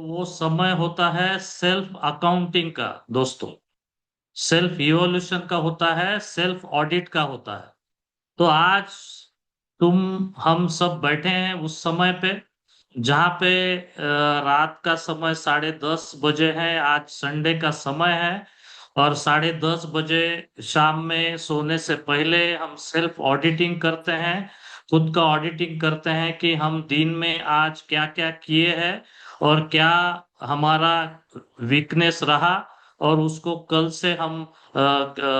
तो वो समय होता है सेल्फ अकाउंटिंग का दोस्तों। सेल्फ इवोल्यूशन का होता है, सेल्फ ऑडिट का होता है। तो आज तुम हम सब बैठे हैं उस समय पे जहाँ पे रात का समय 10:30 बजे है। आज संडे का समय है और 10:30 बजे शाम में सोने से पहले हम सेल्फ ऑडिटिंग करते हैं। खुद का ऑडिटिंग करते हैं कि हम दिन में आज क्या क्या किए हैं और क्या हमारा वीकनेस रहा और उसको कल से हम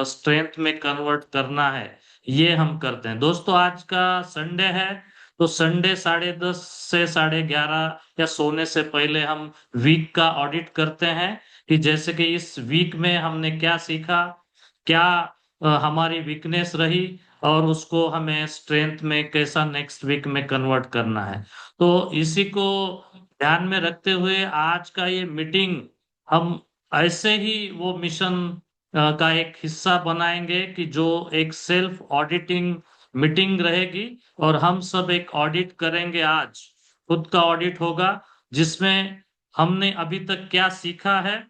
स्ट्रेंथ में कन्वर्ट करना है। ये हम करते हैं दोस्तों। आज का संडे है तो संडे 10:30 से 11:30 या सोने से पहले हम वीक का ऑडिट करते हैं कि जैसे कि इस वीक में हमने क्या सीखा, क्या हमारी वीकनेस रही और उसको हमें स्ट्रेंथ में कैसा नेक्स्ट वीक में कन्वर्ट करना है। तो इसी को ध्यान में रखते हुए आज का ये मीटिंग हम ऐसे ही वो मिशन का एक हिस्सा बनाएंगे कि जो एक सेल्फ ऑडिटिंग मीटिंग रहेगी और हम सब एक ऑडिट करेंगे। आज खुद का ऑडिट होगा जिसमें हमने अभी तक क्या सीखा है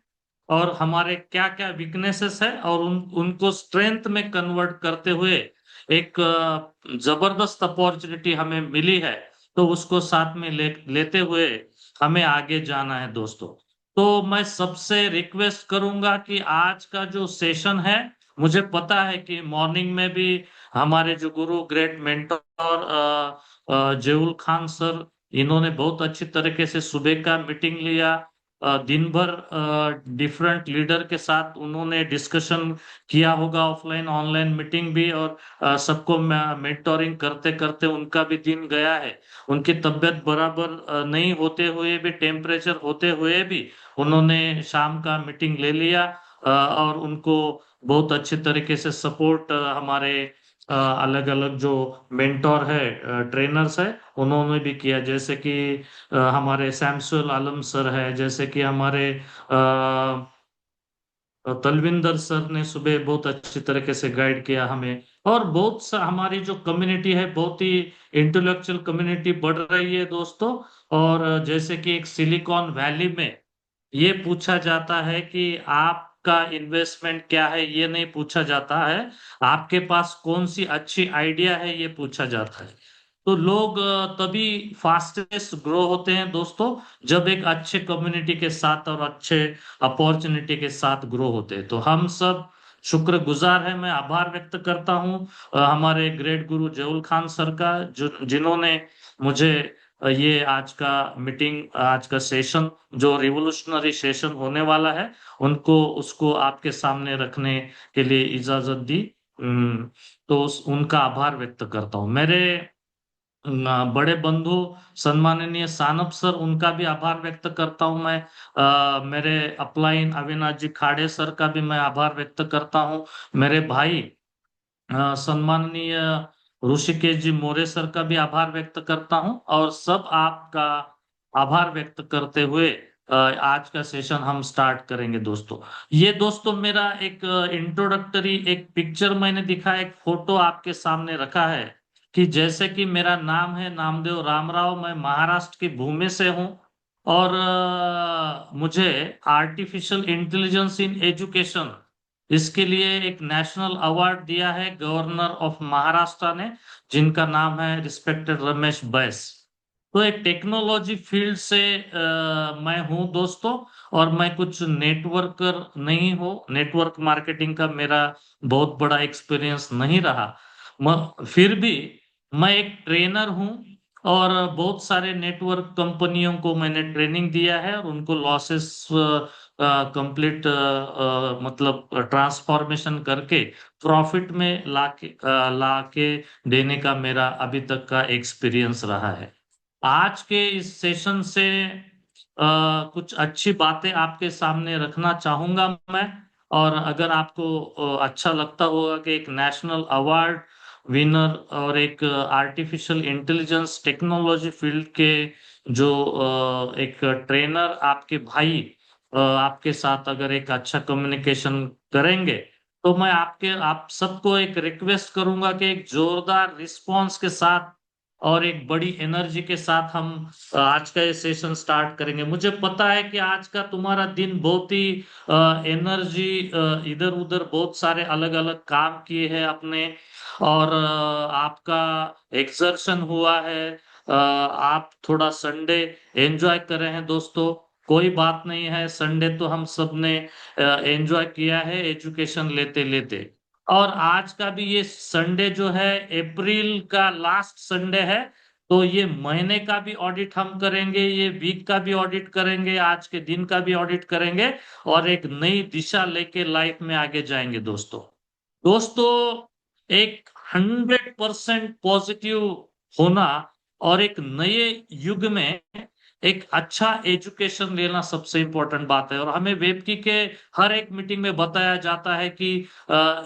और हमारे क्या क्या वीकनेसेस है और उनको स्ट्रेंथ में कन्वर्ट करते हुए एक जबरदस्त अपॉर्चुनिटी हमें मिली है। तो उसको साथ में लेते हुए हमें आगे जाना है दोस्तों। तो मैं सबसे रिक्वेस्ट करूंगा कि आज का जो सेशन है, मुझे पता है कि मॉर्निंग में भी हमारे जो गुरु ग्रेट मेंटोर जेउल खान सर, इन्होंने बहुत अच्छी तरीके से सुबह का मीटिंग लिया। दिन भर डिफरेंट लीडर के साथ उन्होंने डिस्कशन किया होगा, ऑफलाइन ऑनलाइन मीटिंग भी, और सबको मेंटोरिंग करते करते उनका भी दिन गया है। उनकी तबीयत बराबर नहीं होते हुए भी, टेम्परेचर होते हुए भी उन्होंने शाम का मीटिंग ले लिया और उनको बहुत अच्छे तरीके से सपोर्ट हमारे अलग अलग जो मेंटोर है, ट्रेनर्स है, उन्होंने भी किया। जैसे कि हमारे सैमसुल आलम सर है, जैसे कि हमारे तलविंदर सर ने सुबह बहुत अच्छी तरीके से गाइड किया हमें। और बहुत सा हमारी जो कम्युनिटी है, बहुत ही इंटेलेक्चुअल कम्युनिटी बढ़ रही है दोस्तों। और जैसे कि एक सिलिकॉन वैली में ये पूछा जाता है कि आपका इन्वेस्टमेंट क्या है, ये नहीं पूछा जाता है आपके पास कौन सी अच्छी आइडिया है, ये पूछा जाता है। तो लोग तभी फास्टेस्ट ग्रो होते हैं दोस्तों, जब एक अच्छे कम्युनिटी के साथ और अच्छे अपॉर्चुनिटी के साथ ग्रो होते हैं। तो हम सब शुक्रगुजार हैं, मैं आभार व्यक्त करता हूँ हमारे ग्रेट गुरु जहुल खान सर का, जो जिन्होंने मुझे ये आज का मीटिंग, आज का सेशन जो रिवोल्यूशनरी सेशन होने वाला है, उनको उसको आपके सामने रखने के लिए इजाजत दी। तो उनका आभार व्यक्त करता हूँ। मेरे बड़े बंधु सम्माननीय सानप सर, उनका भी आभार व्यक्त करता हूं मैं। मेरे अपलाइन अविनाश जी खाड़े सर का भी मैं आभार व्यक्त करता हूं। मेरे भाई सम्माननीय ऋषिकेश जी मोरे सर का भी आभार व्यक्त करता हूं। और सब आपका आभार व्यक्त करते हुए आज का सेशन हम स्टार्ट करेंगे दोस्तों। ये दोस्तों मेरा एक इंट्रोडक्टरी एक पिक्चर मैंने दिखा, एक फोटो आपके सामने रखा है कि जैसे कि मेरा नाम है नामदेव रामराव, मैं महाराष्ट्र की भूमि से हूँ। और मुझे आर्टिफिशियल इंटेलिजेंस इन एजुकेशन, इसके लिए एक नेशनल अवार्ड दिया है गवर्नर ऑफ महाराष्ट्र ने, जिनका नाम है रिस्पेक्टेड रमेश बैस। तो एक टेक्नोलॉजी फील्ड से मैं हूं दोस्तों। और मैं कुछ नेटवर्कर नहीं हूँ, नेटवर्क मार्केटिंग का मेरा बहुत बड़ा एक्सपीरियंस नहीं रहा। फिर भी मैं एक ट्रेनर हूँ और बहुत सारे नेटवर्क कंपनियों को मैंने ट्रेनिंग दिया है और उनको लॉसेस कंप्लीट मतलब ट्रांसफॉर्मेशन करके प्रॉफिट में लाके देने का मेरा अभी तक का एक्सपीरियंस रहा है। आज के इस सेशन से कुछ अच्छी बातें आपके सामने रखना चाहूंगा मैं। और अगर आपको अच्छा लगता होगा कि एक नेशनल अवार्ड विनर और एक आर्टिफिशियल इंटेलिजेंस टेक्नोलॉजी फील्ड के जो एक ट्रेनर आपके भाई आपके साथ अगर एक अच्छा कम्युनिकेशन करेंगे, तो मैं आप सबको एक रिक्वेस्ट करूंगा कि एक जोरदार रिस्पांस के साथ और एक बड़ी एनर्जी के साथ हम आज का ये सेशन स्टार्ट करेंगे। मुझे पता है कि आज का तुम्हारा दिन बहुत ही एनर्जी, इधर उधर बहुत सारे अलग अलग काम किए हैं अपने, और आपका एक्सर्शन हुआ है। आप थोड़ा संडे एंजॉय कर रहे हैं दोस्तों। कोई बात नहीं है, संडे तो हम सब ने एंजॉय किया है एजुकेशन लेते लेते। और आज का भी ये संडे जो है अप्रैल का लास्ट संडे है, तो ये महीने का भी ऑडिट हम करेंगे, ये वीक का भी ऑडिट करेंगे, आज के दिन का भी ऑडिट करेंगे, और एक नई दिशा लेके लाइफ में आगे जाएंगे दोस्तों। दोस्तों, एक 100% पॉजिटिव होना और एक नए युग में एक अच्छा एजुकेशन लेना सबसे इंपॉर्टेंट बात है। और हमें वेबकी के हर एक मीटिंग में बताया जाता है कि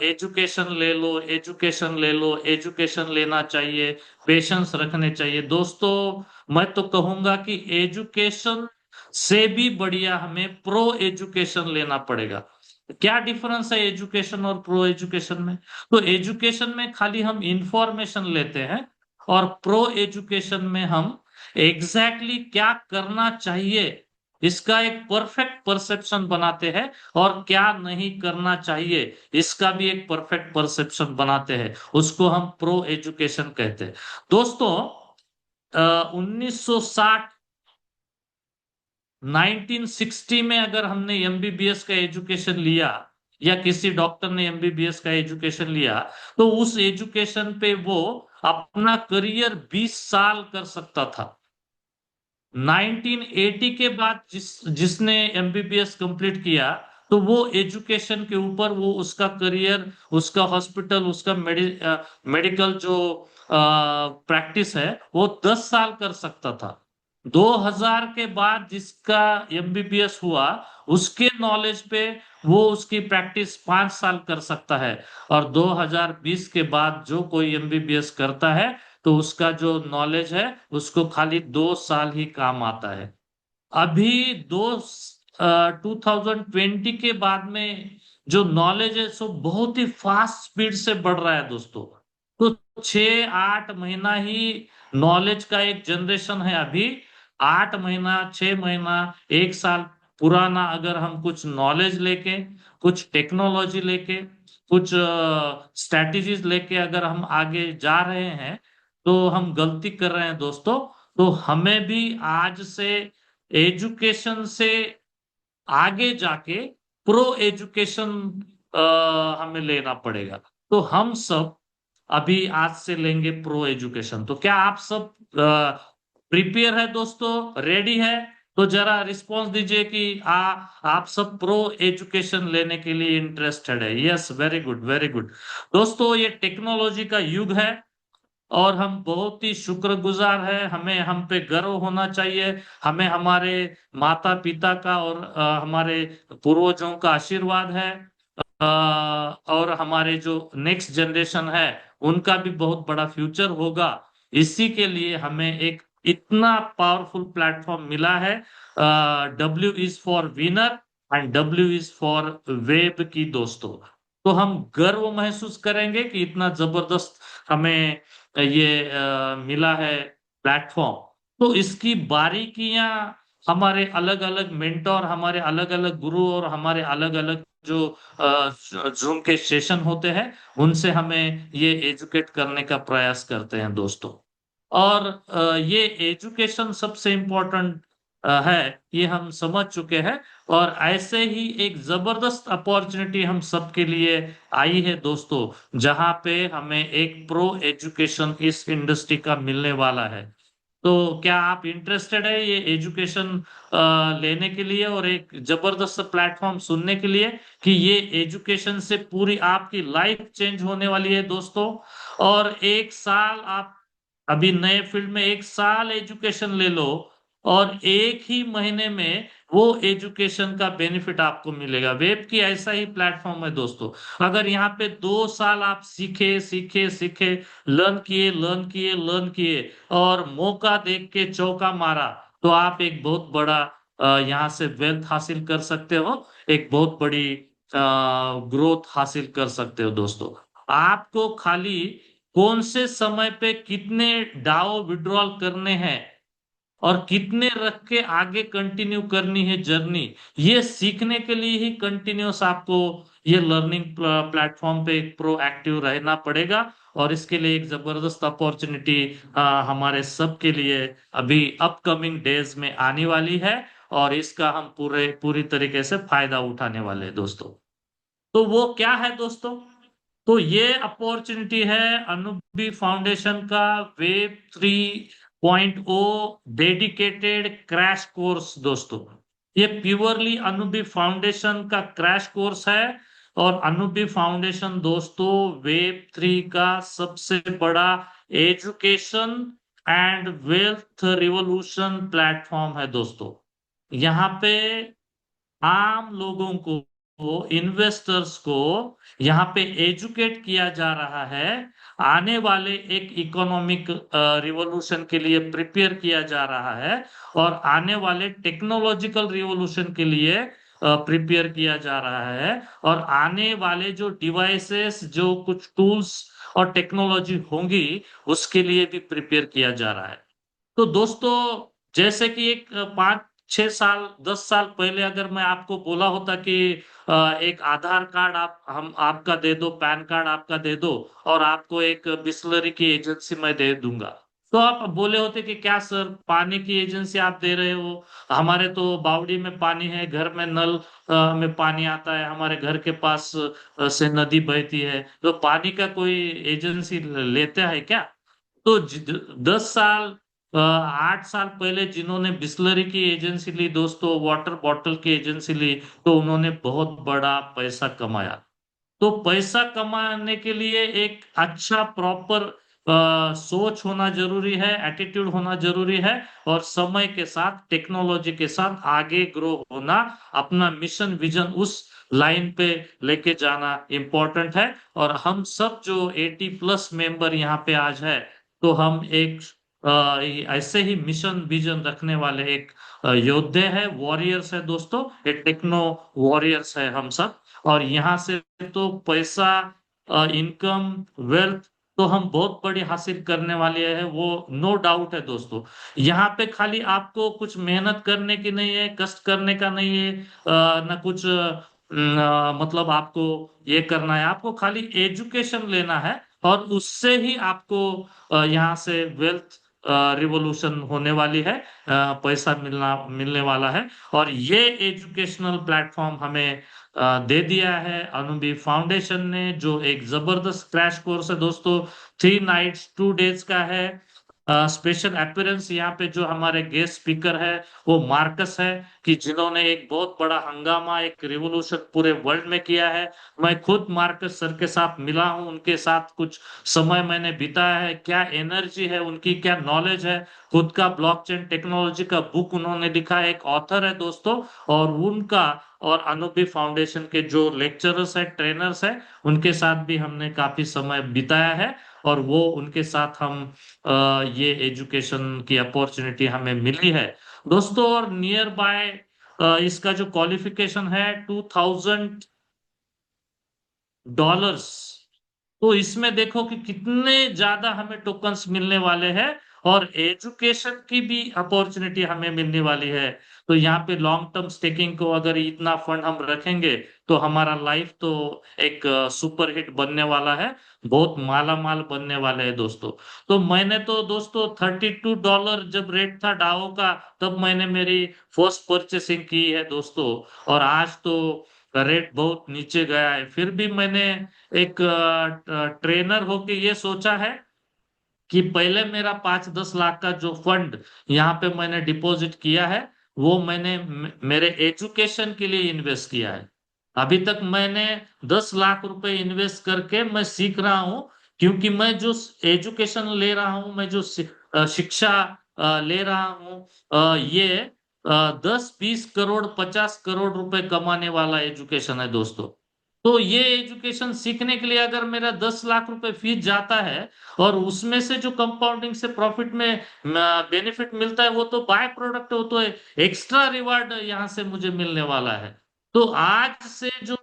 एजुकेशन ले लो, एजुकेशन ले लो, एजुकेशन लेना चाहिए, पेशेंस रखने चाहिए। दोस्तों, मैं तो कहूंगा कि एजुकेशन से भी बढ़िया हमें प्रो एजुकेशन लेना पड़ेगा। क्या डिफरेंस है एजुकेशन और प्रो एजुकेशन में? तो एजुकेशन में खाली हम इंफॉर्मेशन लेते हैं, और प्रो एजुकेशन में हम क्या करना चाहिए इसका एक परफेक्ट परसेप्शन बनाते हैं, और क्या नहीं करना चाहिए इसका भी एक परफेक्ट परसेप्शन बनाते हैं। उसको हम प्रो एजुकेशन कहते हैं दोस्तों। 1960 1960 में अगर हमने एमबीबीएस का एजुकेशन लिया, या किसी डॉक्टर ने एमबीबीएस का एजुकेशन लिया, तो उस एजुकेशन पे वो अपना करियर 20 साल कर सकता था। 1980 के बाद जिसने एमबीबीएस कंप्लीट किया, तो वो एजुकेशन के ऊपर वो उसका करियर, उसका हॉस्पिटल, उसका मेडिकल जो प्रैक्टिस है वो 10 साल कर सकता था। 2000 के बाद जिसका एमबीबीएस हुआ, उसके नॉलेज पे वो उसकी प्रैक्टिस 5 साल कर सकता है। और 2020 के बाद जो कोई एमबीबीएस करता है, तो उसका जो नॉलेज है उसको खाली 2 साल ही काम आता है। अभी 2020 के बाद में जो नॉलेज है सो बहुत ही फास्ट स्पीड से बढ़ रहा है दोस्तों। तो 6-8 महीना ही नॉलेज का एक जनरेशन है अभी। 8 महीना, 6 महीना, 1 साल पुराना अगर हम कुछ नॉलेज लेके, कुछ टेक्नोलॉजी लेके, कुछ स्ट्रैटेजीज लेके अगर हम आगे जा रहे हैं, तो हम गलती कर रहे हैं दोस्तों। तो हमें भी आज से एजुकेशन से आगे जाके प्रो एजुकेशन हमें लेना पड़ेगा। तो हम सब अभी आज से लेंगे प्रो एजुकेशन। तो क्या आप सब प्रिपेयर है दोस्तों, रेडी है? तो जरा रिस्पॉन्स दीजिए कि आप सब प्रो एजुकेशन लेने के लिए इंटरेस्टेड है। Yes, very good, very good. दोस्तों, ये टेक्नोलॉजी का युग है, और हम बहुत ही शुक्रगुजार है, हमें हम पे गर्व होना चाहिए। हमें हमारे माता पिता का और हमारे पूर्वजों का आशीर्वाद है, और हमारे जो नेक्स्ट जनरेशन है उनका भी बहुत बड़ा फ्यूचर होगा। इसी के लिए हमें एक इतना पावरफुल प्लेटफॉर्म मिला है। W is for winner and W is for web की दोस्तों। तो हम गर्व महसूस करेंगे कि इतना जबरदस्त हमें ये मिला है प्लेटफॉर्म। तो इसकी बारीकियां हमारे अलग अलग मेंटोर, हमारे अलग अलग गुरु, और हमारे अलग अलग जो जूम के सेशन होते हैं, उनसे हमें ये एजुकेट करने का प्रयास करते हैं दोस्तों। और ये एजुकेशन सबसे इम्पोर्टेंट है, ये हम समझ चुके हैं। और ऐसे ही एक जबरदस्त अपॉर्चुनिटी हम सबके लिए आई है दोस्तों, जहां पे हमें एक प्रो एजुकेशन इस इंडस्ट्री का मिलने वाला है। तो क्या आप इंटरेस्टेड है ये एजुकेशन लेने के लिए, और एक जबरदस्त प्लेटफॉर्म सुनने के लिए कि ये एजुकेशन से पूरी आपकी लाइफ चेंज होने वाली है दोस्तों? और 1 साल आप अभी नए फील्ड में 1 साल एजुकेशन ले लो, और एक ही महीने में वो एजुकेशन का बेनिफिट आपको मिलेगा। वेब की ऐसा ही प्लेटफॉर्म है दोस्तों। अगर यहाँ पे 2 साल आप सीखे सीखे सीखे, लर्न किए लर्न किए लर्न किए, और मौका देख के चौका मारा, तो आप एक बहुत बड़ा यहाँ से वेल्थ हासिल कर सकते हो, एक बहुत बड़ी ग्रोथ हासिल कर सकते हो दोस्तों। आपको खाली कौन से समय पे कितने डाओ विड्रॉल करने हैं और कितने रख के आगे कंटिन्यू करनी है जर्नी, ये सीखने के लिए ही कंटिन्यूस आपको ये लर्निंग प्लेटफॉर्म पे एक प्रोएक्टिव रहना पड़ेगा। और इसके लिए एक जबरदस्त अपॉर्चुनिटी हमारे सबके लिए अभी अपकमिंग डेज में आने वाली है, और इसका हम पूरी तरीके से फायदा उठाने वाले हैं दोस्तों। तो वो क्या है दोस्तों? तो ये अपॉर्चुनिटी है अनुबी फाउंडेशन का वेब 3.0 डेडिकेटेड क्रैश कोर्स दोस्तों। ये प्योरली अनुबी फाउंडेशन का क्रैश कोर्स है। और अनुबी फाउंडेशन दोस्तों वेब 3 का सबसे बड़ा education and wealth revolution platform है दोस्तों। यहाँ पे आम लोगों को, इन्वेस्टर्स को यहाँ पे एजुकेट किया जा रहा है। आने वाले एक इकोनॉमिक रिवॉल्यूशन के लिए प्रिपेयर किया जा रहा है, और आने वाले टेक्नोलॉजिकल रिवॉल्यूशन के लिए प्रिपेयर किया जा रहा है, और आने वाले जो डिवाइसेस, जो कुछ टूल्स और टेक्नोलॉजी होंगी, उसके लिए भी प्रिपेयर किया जा रहा है। तो दोस्तों, जैसे कि एक 5 6 साल 10 साल पहले अगर मैं आपको बोला होता कि एक आधार कार्ड हम आपका दे दो, पैन कार्ड आपका दे दो, और आपको एक बिस्लरी की एजेंसी मैं दे दूंगा, तो आप बोले होते कि क्या सर, पानी की एजेंसी आप दे रहे हो? हमारे तो बावड़ी में पानी है, घर में नल में पानी आता है, हमारे घर के पास से नदी बहती है, तो पानी का कोई एजेंसी लेता है क्या? तो 10 साल 8 साल पहले जिन्होंने बिस्लरी की एजेंसी ली दोस्तों, वाटर बॉटल की एजेंसी ली, तो उन्होंने बहुत बड़ा पैसा कमाया। तो पैसा कमाने के लिए एक अच्छा प्रॉपर सोच होना जरूरी है, एटीट्यूड होना जरूरी है, और समय के साथ टेक्नोलॉजी के साथ आगे ग्रो होना, अपना मिशन विजन उस लाइन पे लेके जाना इम्पोर्टेंट है। और हम सब जो 80+ मेंबर यहाँ पे आज है, तो हम एक ऐसे ही मिशन विजन रखने वाले एक योद्धे है, वॉरियर्स है दोस्तों, एक टेक्नो वॉरियर्स है हम सब। और यहाँ से तो पैसा, इनकम, वेल्थ तो हम बहुत बड़ी हासिल करने वाले हैं, वो नो डाउट है दोस्तों। यहाँ पे खाली आपको कुछ मेहनत करने की नहीं है, कष्ट करने का नहीं है, ना कुछ मतलब आपको ये करना है, आपको खाली एजुकेशन लेना है, और उससे ही आपको यहाँ से वेल्थ रिवॉल्यूशन होने वाली है, पैसा मिलने वाला है। और ये एजुकेशनल प्लेटफॉर्म हमें दे दिया है अनुबी फाउंडेशन ने, जो एक जबरदस्त क्रैश कोर्स है दोस्तों। 3 नाइट्स 2 डेज का है। स्पेशल अपीयरेंस यहाँ पे जो हमारे गेस्ट स्पीकर है, वो मार्कस है, कि जिन्होंने एक बहुत बड़ा हंगामा, एक रिवॉल्यूशन पूरे वर्ल्ड में किया है। मैं खुद मार्कस सर के साथ मिला हूँ, उनके साथ कुछ समय मैंने बिताया है। क्या एनर्जी है उनकी, क्या नॉलेज है। खुद का ब्लॉकचेन टेक्नोलॉजी का बुक उन्होंने लिखा है, एक ऑथर है दोस्तों। और उनका और अनुबी फाउंडेशन के जो लेक्चरर्स है, ट्रेनर्स है, उनके साथ भी हमने काफी समय बिताया है। और वो उनके साथ हम ये एजुकेशन की अपॉर्चुनिटी हमें मिली है दोस्तों। और नियर बाय इसका जो क्वालिफिकेशन है $2000। तो इसमें देखो कि कितने ज्यादा हमें टोकन्स मिलने वाले हैं, और एजुकेशन की भी अपॉर्चुनिटी हमें मिलने वाली है। तो यहाँ पे लॉन्ग टर्म स्टेकिंग को अगर इतना फंड हम रखेंगे, तो हमारा लाइफ तो एक सुपर हिट बनने वाला है, बहुत माला माल बनने वाले हैं दोस्तों। तो मैंने तो दोस्तों $32 जब रेट था डाओ का, तब मैंने मेरी फर्स्ट परचेसिंग की है दोस्तों। और आज तो रेट बहुत नीचे गया है, फिर भी मैंने एक ट्रेनर होके ये सोचा है कि पहले मेरा 5 10 लाख का जो फंड यहाँ पे मैंने डिपॉजिट किया है, वो मैंने मेरे एजुकेशन के लिए इन्वेस्ट किया है। अभी तक मैंने 10 लाख रुपए इन्वेस्ट करके मैं सीख रहा हूँ, क्योंकि मैं जो एजुकेशन ले रहा हूँ, मैं जो शिक्षा ले रहा हूँ, ये 10 20 करोड़ 50 करोड़ रुपए कमाने वाला एजुकेशन है दोस्तों। तो ये एजुकेशन सीखने के लिए अगर मेरा 10 लाख रुपए फीस जाता है, और उसमें से जो कंपाउंडिंग से प्रॉफिट में बेनिफिट मिलता है, वो तो बाय प्रोडक्ट, वो तो एक्स्ट्रा रिवार्ड यहाँ से मुझे मिलने वाला है। तो आज से जो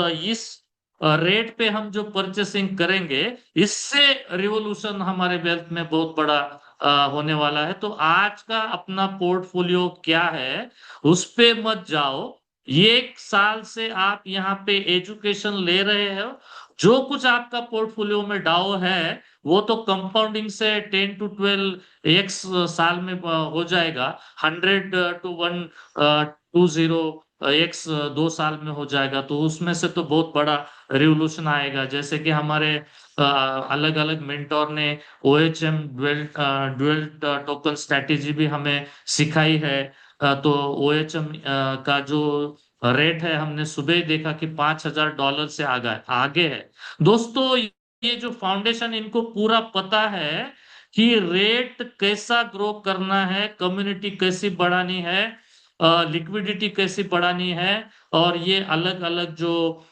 इस रेट पे हम जो परचेसिंग करेंगे, इससे रिवॉल्यूशन हमारे वेल्थ में बहुत बड़ा होने वाला है। तो आज का अपना पोर्टफोलियो क्या है, उस पे मत जाओ। ये एक साल से आप यहाँ पे एजुकेशन ले रहे हो, जो कुछ आपका पोर्टफोलियो में डाउ है वो तो कंपाउंडिंग से 10 to 12 एक्स साल में हो जाएगा। 100 to 120 एक्स 2 साल में हो जाएगा। तो उसमें से तो बहुत बड़ा रिवोल्यूशन आएगा। जैसे कि हमारे अलग अलग मेंटोर ने OHM dwell dwell token strategy भी हमें सिखाई है। तो OHM का जो रेट है, हमने सुबह ही देखा कि $5,000 से आगे आगे है। दोस्तों, ये जो फाउंडेशन, इनको पूरा पता है कि रेट कैसा ग्रो करना है, कम्युनिटी कैसी बढ़ानी है, लिक्विडिटी कैसी बढ़ानी है, और ये अलग अलग जो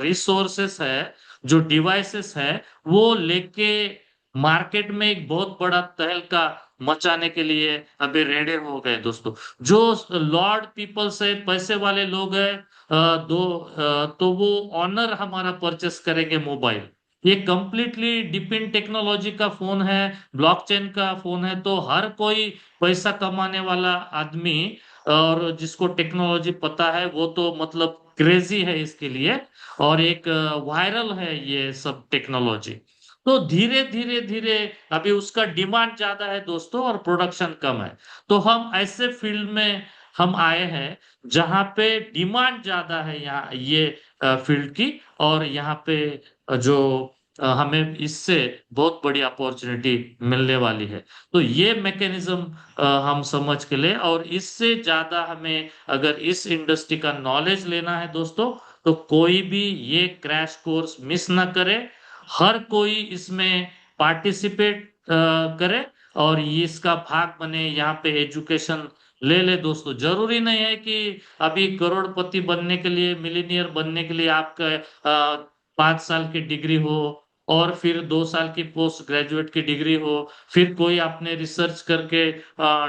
रिसोर्सेस है, जो डिवाइसेस है, वो लेके मार्केट में एक बहुत बड़ा तहलका मचाने के लिए अभी रेडी हो गए दोस्तों। जो लॉर्ड पीपल से पैसे वाले लोग हैं, तो वो ऑनर हमारा परचेस करेंगे मोबाइल। ये कंप्लीटली डिपेंड टेक्नोलॉजी का फोन है, ब्लॉकचेन का फोन है। तो हर कोई पैसा कमाने वाला आदमी और जिसको टेक्नोलॉजी पता है, वो तो मतलब क्रेजी है इसके लिए, और एक वायरल है ये सब टेक्नोलॉजी। तो धीरे धीरे धीरे अभी उसका डिमांड ज्यादा है दोस्तों, और प्रोडक्शन कम है। तो हम ऐसे फील्ड में हम आए हैं जहां पे डिमांड ज्यादा है, यहाँ ये फील्ड की। और यहाँ पे जो हमें इससे बहुत बड़ी अपॉर्चुनिटी मिलने वाली है। तो ये मैकेनिज्म हम समझ के ले, और इससे ज्यादा हमें अगर इस इंडस्ट्री का नॉलेज लेना है दोस्तों, तो कोई भी ये क्रैश कोर्स मिस ना करे। हर कोई इसमें पार्टिसिपेट करे, और ये इसका भाग बने, यहाँ पे एजुकेशन ले ले दोस्तों। जरूरी नहीं है कि अभी करोड़पति बनने के लिए, मिलीनियर बनने के लिए आपका 5 साल की डिग्री हो, और फिर 2 साल की पोस्ट ग्रेजुएट की डिग्री हो, फिर कोई आपने रिसर्च करके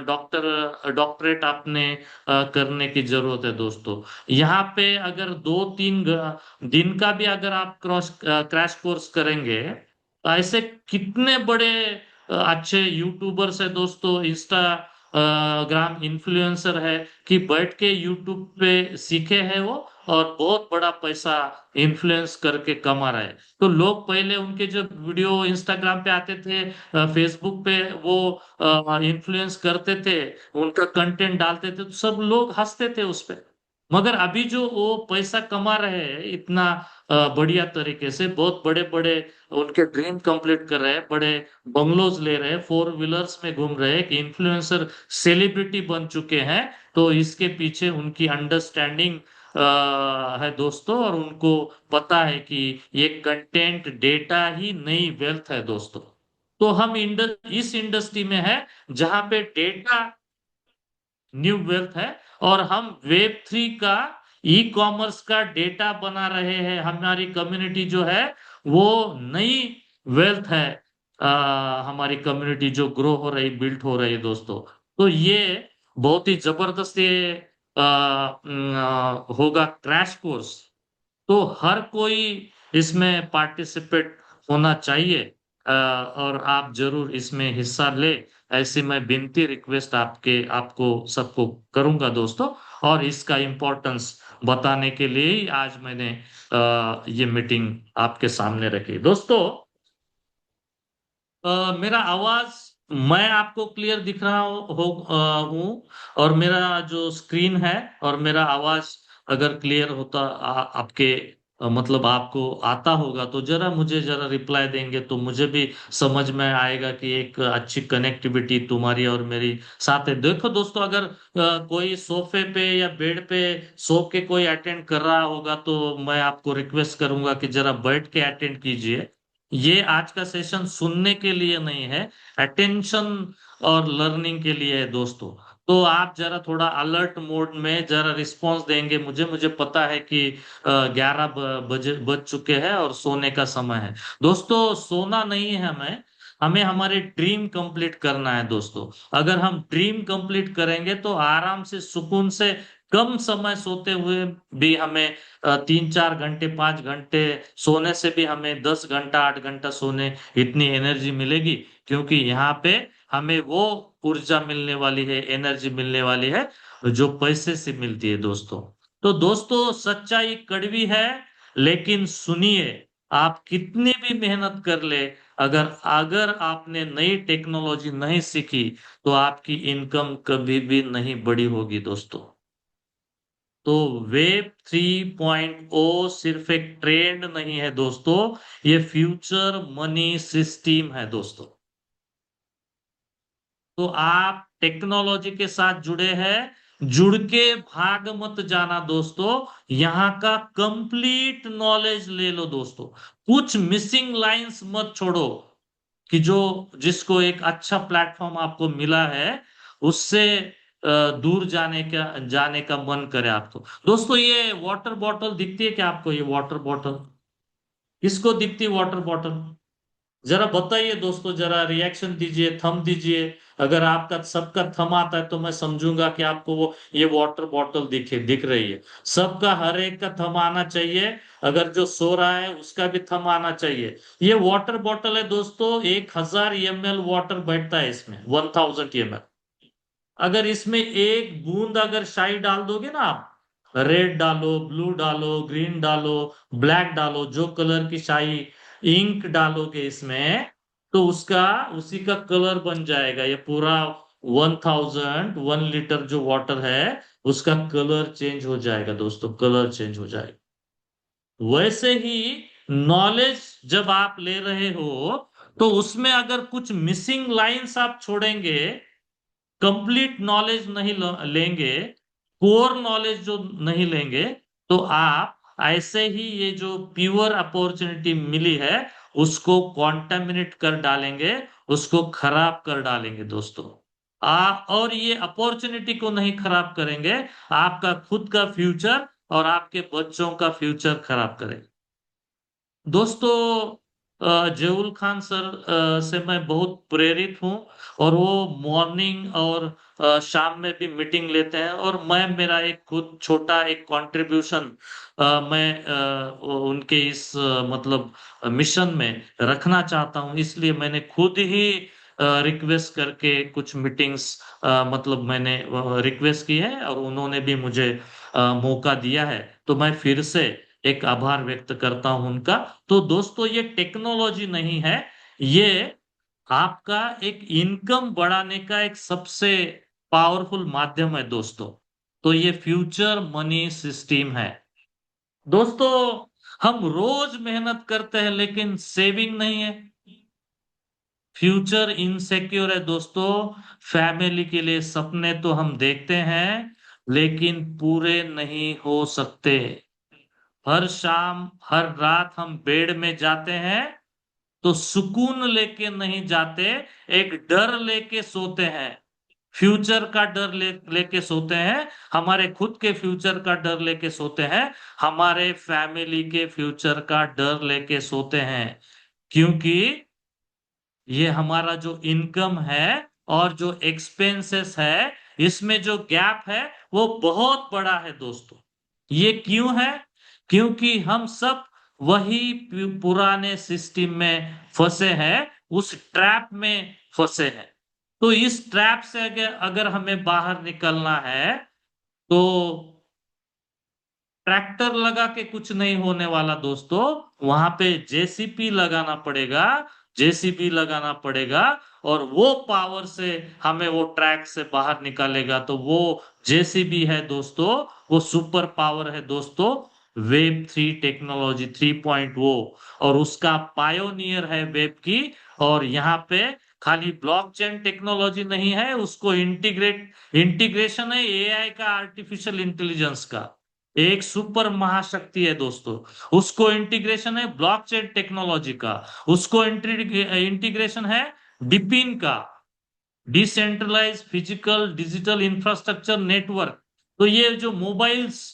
डॉक्टरेट आपने करने की जरूरत है दोस्तों। यहाँ पे अगर 2-3 दिन का भी अगर आप क्रैश कोर्स करेंगे, तो ऐसे कितने बड़े अच्छे यूट्यूबर्स है दोस्तों, ग्राम इन्फ्लुएंसर है, कि बैठ के यूट्यूब पे सीखे हैं वो, और बहुत बड़ा पैसा इन्फ्लुएंस करके कमा रहे हैं। तो लोग पहले उनके जब वीडियो इंस्टाग्राम पे आते थे, फेसबुक पे वो इन्फ्लुएंस करते थे, उनका कंटेंट डालते थे, तो सब लोग हंसते थे उस पे। मगर अभी जो वो पैसा कमा रहे हैं इतना बढ़िया तरीके से, बहुत बड़े बड़े उनके ड्रीम कंप्लीट कर रहे हैं, बड़े बंगलोज ले रहे हैं, 4 व्हीलर्स में घूम रहे हैं, कि इन्फ्लुएंसर सेलिब्रिटी बन चुके हैं। तो इसके पीछे उनकी अंडरस्टैंडिंग है दोस्तों, और उनको पता है कि ये कंटेंट डेटा ही नई वेल्थ है दोस्तों। तो हम इस इंडस्ट्री में है जहां पे डेटा न्यू वेल्थ है, और हम Web3 का, ई कॉमर्स का डेटा बना रहे हैं। हमारी कम्युनिटी जो है वो नई वेल्थ है। हमारी कम्युनिटी जो ग्रो हो रही, बिल्ट हो रही है दोस्तों। तो ये बहुत ही जबरदस्त ये होगा क्रैश कोर्स। तो हर कोई इसमें पार्टिसिपेट होना चाहिए, और आप जरूर इसमें हिस्सा ले, ऐसी मैं विनती रिक्वेस्ट आपको सबको करूंगा दोस्तों। और इसका इम्पोर्टेंस बताने के लिए ही आज मैंने ये मीटिंग आपके सामने रखी दोस्तों। मेरा आवाज, मैं आपको क्लियर दिख रहा हूँ, और मेरा जो स्क्रीन है और मेरा आवाज अगर क्लियर होता आपके मतलब आपको आता होगा, तो जरा मुझे जरा रिप्लाई देंगे, तो मुझे भी समझ में आएगा कि एक अच्छी कनेक्टिविटी तुम्हारी और मेरी साथ है। देखो दोस्तों, अगर कोई सोफे पे या बेड पे सो के कोई अटेंड कर रहा होगा, तो मैं आपको रिक्वेस्ट करूंगा कि जरा बैठ के अटेंड कीजिए। ये आज का सेशन सुनने के लिए नहीं है, अटेंशन और लर्निंग के लिए है दोस्तों। तो आप जरा थोड़ा अलर्ट मोड में जरा रिस्पांस देंगे मुझे। मुझे पता है कि 11 बज चुके हैं और सोने का समय है दोस्तों। सोना नहीं है हमें, हमें हमारे ड्रीम कंप्लीट करना है दोस्तों। अगर हम ड्रीम कंप्लीट करेंगे तो आराम से सुकून से कम समय सोते हुए भी हमें 3-4 घंटे 5 घंटे सोने से भी हमें 10 घंटा 8 घंटा सोने इतनी एनर्जी मिलेगी, क्योंकि यहाँ पे हमें वो ऊर्जा मिलने वाली है, एनर्जी मिलने वाली है जो पैसे से मिलती है दोस्तों। तो दोस्तों सच्चाई कड़वी है, लेकिन सुनिए, आप कितनी भी मेहनत कर ले, अगर अगर आपने नई टेक्नोलॉजी नहीं सीखी तो आपकी इनकम कभी भी नहीं बड़ी होगी दोस्तों। तो वेब 3.0 सिर्फ एक ट्रेंड नहीं है दोस्तों, ये फ्यूचर मनी सिस्टम है दोस्तों। तो आप टेक्नोलॉजी के साथ जुड़े हैं, जुड़ के भाग मत जाना दोस्तों। यहाँ का कंप्लीट नॉलेज ले लो दोस्तों, कुछ मिसिंग लाइंस मत छोड़ो, कि जो जिसको एक अच्छा प्लेटफॉर्म आपको मिला है उससे दूर जाने का मन करे आपको। दोस्तों ये वाटर बॉटल दिखती है क्या आपको, ये वाटर बॉटल किसको दिखती है वाटर बॉटल? जरा बताइए दोस्तों, जरा रिएक्शन दीजिए, थंब दीजिए। अगर आपका सबका थंब आता है तो मैं समझूंगा कि आपको वो ये वाटर बॉटल दिख रही है। सबका हर एक का थंब आना चाहिए, अगर जो सो रहा है उसका भी थंब आना चाहिए। ये वाटर बॉटल है दोस्तों, 1000 ml वाटर बैठता है इसमें, 1000 ml। अगर इसमें एक बूंद अगर शाई डाल दोगे ना आप, रेड डालो, ब्लू डालो, ग्रीन डालो, ब्लैक डालो, जो कलर की शाई इंक डालोगे इसमें, तो उसका उसी का कलर बन जाएगा। ये पूरा 1 लीटर जो वाटर है उसका कलर चेंज हो जाएगा दोस्तों, कलर चेंज हो जाएगा। वैसे ही नॉलेज जब आप ले रहे हो तो उसमें अगर कुछ मिसिंग लाइंस आप छोड़ेंगे, कंप्लीट नॉलेज नहीं लेंगे, कोर नॉलेज जो नहीं लेंगे, तो आप ऐसे ही ये जो प्योर अपॉर्चुनिटी मिली है उसको कॉन्टामिनेट कर डालेंगे, उसको खराब कर डालेंगे दोस्तों। और ये अपॉर्चुनिटी को नहीं खराब करेंगे, आपका खुद का फ्यूचर और आपके बच्चों का फ्यूचर खराब करेंगे दोस्तों। जयूल खान सर से मैं बहुत प्रेरित हूँ, और वो मॉर्निंग और शाम में भी मीटिंग लेते हैं, और मैं मेरा एक खुद छोटा एक कंट्रीब्यूशन मैं उनके इस मतलब मिशन में रखना चाहता हूँ। इसलिए मैंने खुद ही रिक्वेस्ट करके कुछ मीटिंग्स मतलब मैंने रिक्वेस्ट की है, और उन्होंने भी मुझे मौका दिया है। तो मैं फिर से एक आभार व्यक्त करता हूं उनका। तो दोस्तों ये टेक्नोलॉजी नहीं है, ये आपका एक इनकम बढ़ाने का एक सबसे पावरफुल माध्यम है दोस्तों। तो ये फ्यूचर मनी सिस्टम है दोस्तों। हम रोज मेहनत करते हैं लेकिन सेविंग नहीं है, फ्यूचर इनसिक्योर है दोस्तों। फैमिली के लिए सपने तो हम देखते हैं लेकिन पूरे नहीं हो सकते। हर शाम हर रात हम बेड में जाते हैं तो सुकून लेके नहीं जाते, एक डर लेके सोते हैं। फ्यूचर का डर लेके सोते हैं, हमारे खुद के फ्यूचर का डर लेके सोते हैं, हमारे फैमिली के फ्यूचर का डर लेके सोते हैं। क्योंकि ये हमारा जो इनकम है और जो एक्सपेंसेस है, इसमें जो गैप है वो बहुत बड़ा है दोस्तों। ये क्यों है? क्योंकि हम सब वही पुराने सिस्टम में फंसे हैं, उस ट्रैप में फंसे हैं। तो इस ट्रैप से अगर अगर हमें बाहर निकलना है तो ट्रैक्टर लगा के कुछ नहीं होने वाला दोस्तों, वहां पे जेसीबी लगाना पड़ेगा, जेसीबी लगाना पड़ेगा, और वो पावर से हमें वो ट्रैक से बाहर निकालेगा। तो वो जेसीबी है दोस्तों, वो सुपर पावर है दोस्तों, वेब 3 टेक्नोलॉजी 3.0। और उसका पायोनियर है वेब की। और यहाँ पे खाली ब्लॉकचेन टेक्नोलॉजी नहीं है, उसको इंटीग्रेशन है एआई का, आर्टिफिशियल इंटेलिजेंस का, एक सुपर महाशक्ति है दोस्तों। उसको इंटीग्रेशन है ब्लॉकचेन टेक्नोलॉजी का, उसको इंटीग्रेशन है डिपिन का, decentralize physical digital infrastructure network. तो ये जो मोबाइल्स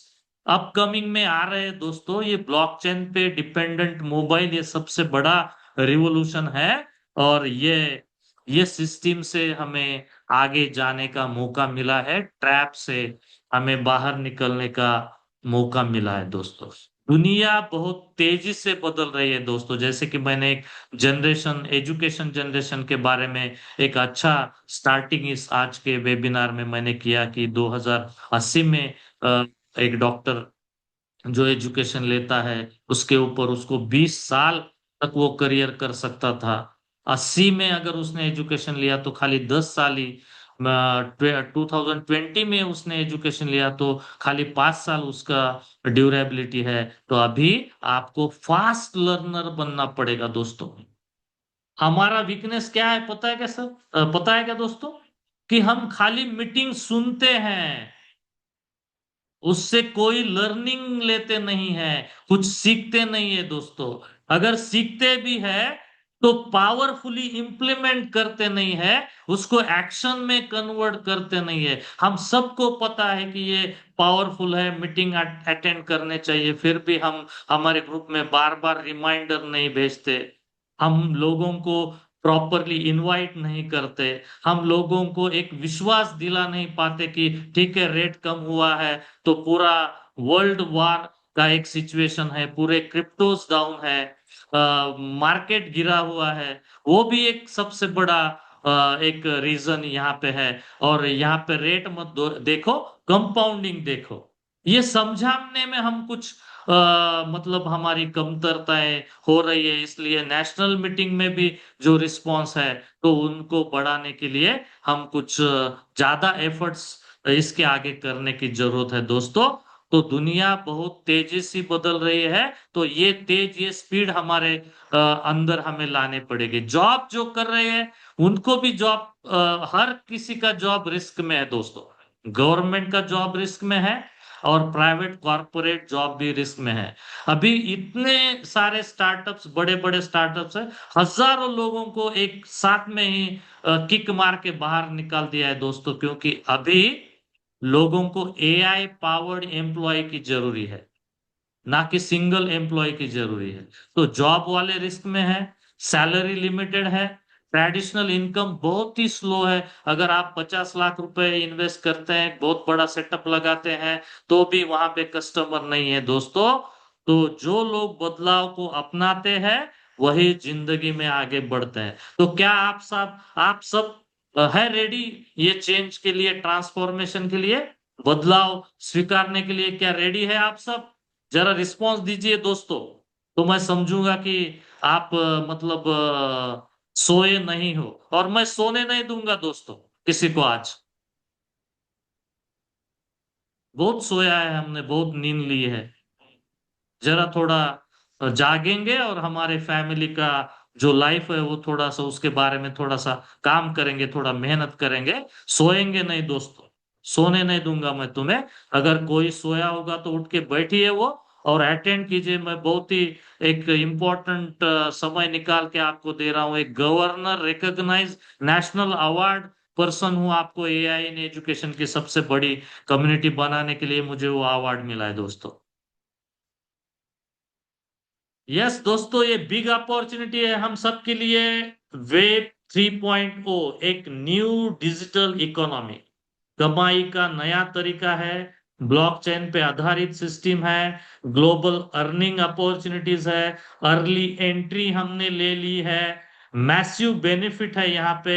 अपकमिंग में आ रहे हैं दोस्तों, ये ब्लॉकचेन पे डिपेंडेंट मोबाइल, ये सबसे बड़ा रिवॉल्यूशन है। और ये सिस्टम से हमें आगे जाने का मौका मिला है, ट्रैप से हमें बाहर निकलने का मौका मिला है दोस्तों। दुनिया बहुत तेजी से बदल रही है दोस्तों। जैसे कि मैंने एक जनरेशन, एजुकेशन जनरेशन के बारे में एक अच्छा स्टार्टिंग इस आज के वेबिनार में मैंने किया कि 2080 में एक डॉक्टर जो एजुकेशन लेता है उसके ऊपर उसको 20 साल तक वो करियर कर सकता था। 80 में अगर उसने एजुकेशन लिया तो खाली 10 साल ही, 2020 में उसने एजुकेशन लिया तो खाली 5 साल उसका ड्यूरेबिलिटी है। तो अभी आपको फास्ट लर्नर बनना पड़ेगा दोस्तों। हमारा वीकनेस क्या है पता है क्या सर? पता है क्या दोस्तों? कि हम खाली मीटिंग सुनते हैं, उससे कोई लर्निंग लेते नहीं है, कुछ सीखते नहीं है दोस्तों। अगर सीखते भी है तो पावरफुली इंप्लीमेंट करते नहीं है, उसको एक्शन में कन्वर्ट करते नहीं है। हम सबको पता है कि ये पावरफुल है, मीटिंग अटेंड करने चाहिए, फिर भी हम हमारे ग्रुप में बार बार रिमाइंडर नहीं भेजते, हम लोगों को प्रॉपरली इनवाइट नहीं करते, हम लोगों को एक विश्वास दिला नहीं पाते कि ठीक है रेट कम हुआ है तो पूरा वर्ल्ड वार का एक सिचुएशन है, पूरे क्रिप्टोस डाउन है, मार्केट गिरा हुआ है। वो भी एक सबसे बड़ा एक रीजन यहाँ पे है। और यहाँ पे रेट मत देखो, कंपाउंडिंग देखो। ये समझाने में हम कुछ मतलब हमारी कमतरताएं हो रही है, इसलिए नेशनल मीटिंग में भी जो रिस्पांस है तो उनको बढ़ाने के लिए हम कुछ ज्यादा एफर्ट्स इसके आगे करने की जरूरत है दोस्तों। तो दुनिया बहुत तेजी से बदल रही है, तो ये तेज, ये स्पीड हमारे अंदर हमें लाने पड़ेगी। जॉब जो कर रहे हैं उनको भी जॉब, हर किसी का जॉब रिस्क में है दोस्तों। गवर्नमेंट का जॉब रिस्क में है और प्राइवेट कॉरपोरेट जॉब भी रिस्क में है। अभी इतने सारे स्टार्टअप्स, बड़े बड़े स्टार्टअप्स है, हजारों लोगों को एक साथ में ही किक मार के बाहर निकाल दिया है दोस्तों, क्योंकि अभी लोगों को एआई पावर्ड एम्प्लॉय की जरूरी है, ना कि सिंगल एम्प्लॉय की जरूरी है। तो जॉब वाले रिस्क में है, सैलरी लिमिटेड है, ट्रेडिशनल इनकम बहुत ही स्लो है। अगर आप 50 लाख रुपए इन्वेस्ट करते हैं, बहुत बड़ा सेटअप लगाते हैं, तो भी वहां पे कस्टमर नहीं है दोस्तों। तो जो लोग बदलाव को अपनाते हैं वही जिंदगी में आगे बढ़ते हैं। तो क्या आप सब है रेडी ये चेंज के लिए, ट्रांसफॉर्मेशन के लिए, बदलाव स्वीकारने के लिए? क्या रेडी है आप सब? जरा रिस्पॉन्स दीजिए दोस्तों, तो मैं समझूंगा कि आप मतलब सोए नहीं हो। और मैं सोने नहीं दूंगा दोस्तों किसी को आज। बहुत सोया है हमने, बहुत नींद ली है। जरा थोड़ा जागेंगे और हमारे फैमिली का जो लाइफ है वो थोड़ा सा उसके बारे में थोड़ा सा काम करेंगे, थोड़ा मेहनत करेंगे। सोएंगे नहीं दोस्तों, सोने नहीं दूंगा मैं तुम्हें। अगर कोई सोया होगा तो उठ के बैठिए वो, और अटेंड कीजिए। मैं बहुत ही एक इम्पोर्टेंट समय निकाल के आपको दे रहा हूँ। एक governor recognise national award person हूँ, आपको एआई इन एजुकेशन की सबसे बड़ी कम्युनिटी बनाने के लिए मुझे वो अवार्ड मिला है दोस्तों। यस दोस्तों, ये बिग अपॉर्चुनिटी है हम सबके लिए। वेब 3.0 एक न्यू डिजिटल इकोनॉमी, कमाई का नया तरीका है, ब्लॉकचेन पे आधारित सिस्टम है, ग्लोबल अर्निंग अपॉर्चुनिटीज है, अर्ली एंट्री हमने ले ली है, मैसिव बेनिफिट है यहाँ पे,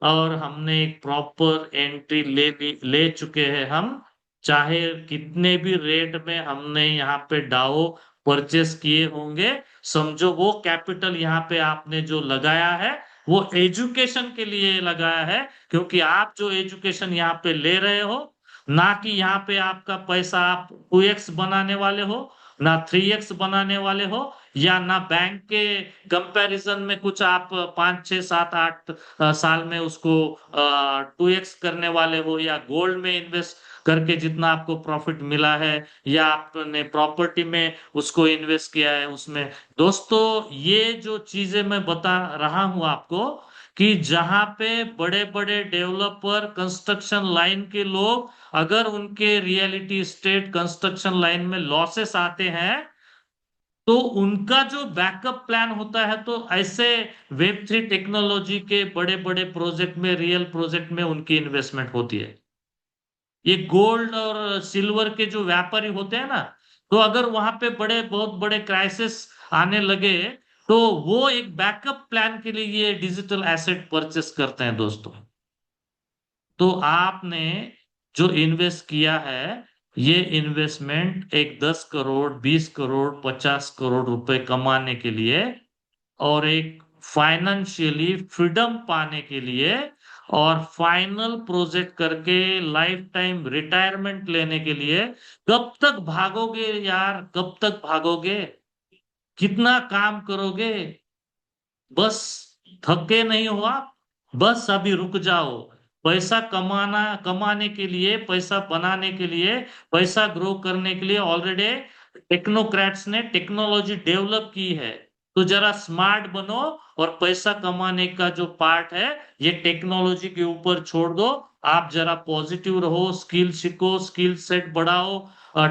और हमने एक प्रॉपर एंट्री ले चुके हैं हम। चाहे कितने भी रेट में हमने यहाँ पे डाउ परचेस किए होंगे, समझो वो कैपिटल यहाँ पे आपने जो लगाया है वो एजुकेशन के लिए लगाया है। क्योंकि आप जो एजुकेशन यहाँ पे ले रहे हो, ना कि यहाँ पे आपका पैसा आप 2x बनाने वाले हो, ना 3x बनाने वाले हो, या ना बैंक के कंपैरिजन में कुछ आप 5 6 7 8 साल में उसको 2x करने वाले हो, या गोल्ड में इन्वेस्ट करके जितना आपको प्रॉफिट मिला है, या आपने प्रॉपर्टी में उसको इन्वेस्ट किया है उसमें। दोस्तों, ये जो चीजें मैं बता रहा हूं आपको, कि जहां पे बड़े बड़े डेवलपर, कंस्ट्रक्शन लाइन के लोग, अगर उनके रियलिटी स्टेट कंस्ट्रक्शन लाइन में लॉसेस आते हैं तो उनका जो बैकअप प्लान होता है, तो ऐसे वेब 3 टेक्नोलॉजी के बड़े बड़े प्रोजेक्ट में, रियल प्रोजेक्ट में उनकी इन्वेस्टमेंट होती है। ये गोल्ड और सिल्वर के जो व्यापारी होते हैं ना, तो अगर वहां पे बड़े बहुत बड़े क्राइसिस आने लगे, तो वो एक बैकअप प्लान के लिए ये डिजिटल एसेट परचेस करते हैं दोस्तों। तो आपने जो इन्वेस्ट किया है, ये इन्वेस्टमेंट एक 10 करोड़, 20 करोड़, 50 करोड़ रुपए कमाने के लिए, और एक फाइनेंशियली फ्रीडम पाने के लिए, और फाइनल प्रोजेक्ट करके लाइफ टाइम रिटायरमेंट लेने के लिए, कब तक भागोगे यार, कब तक भागोगे? कितना काम करोगे? बस थके नहीं हो आप? बस अभी रुक जाओ। पैसा कमाने के लिए, पैसा बनाने के लिए, पैसा ग्रो करने के लिए ऑलरेडी टेक्नोक्रेट्स ने टेक्नोलॉजी डेवलप की है। तो जरा स्मार्ट बनो, और पैसा कमाने का जो पार्ट है, ये टेक्नोलॉजी के ऊपर छोड़ दो। आप जरा पॉजिटिव रहो, स्किल सीखो, स्किल सेट बढ़ाओ,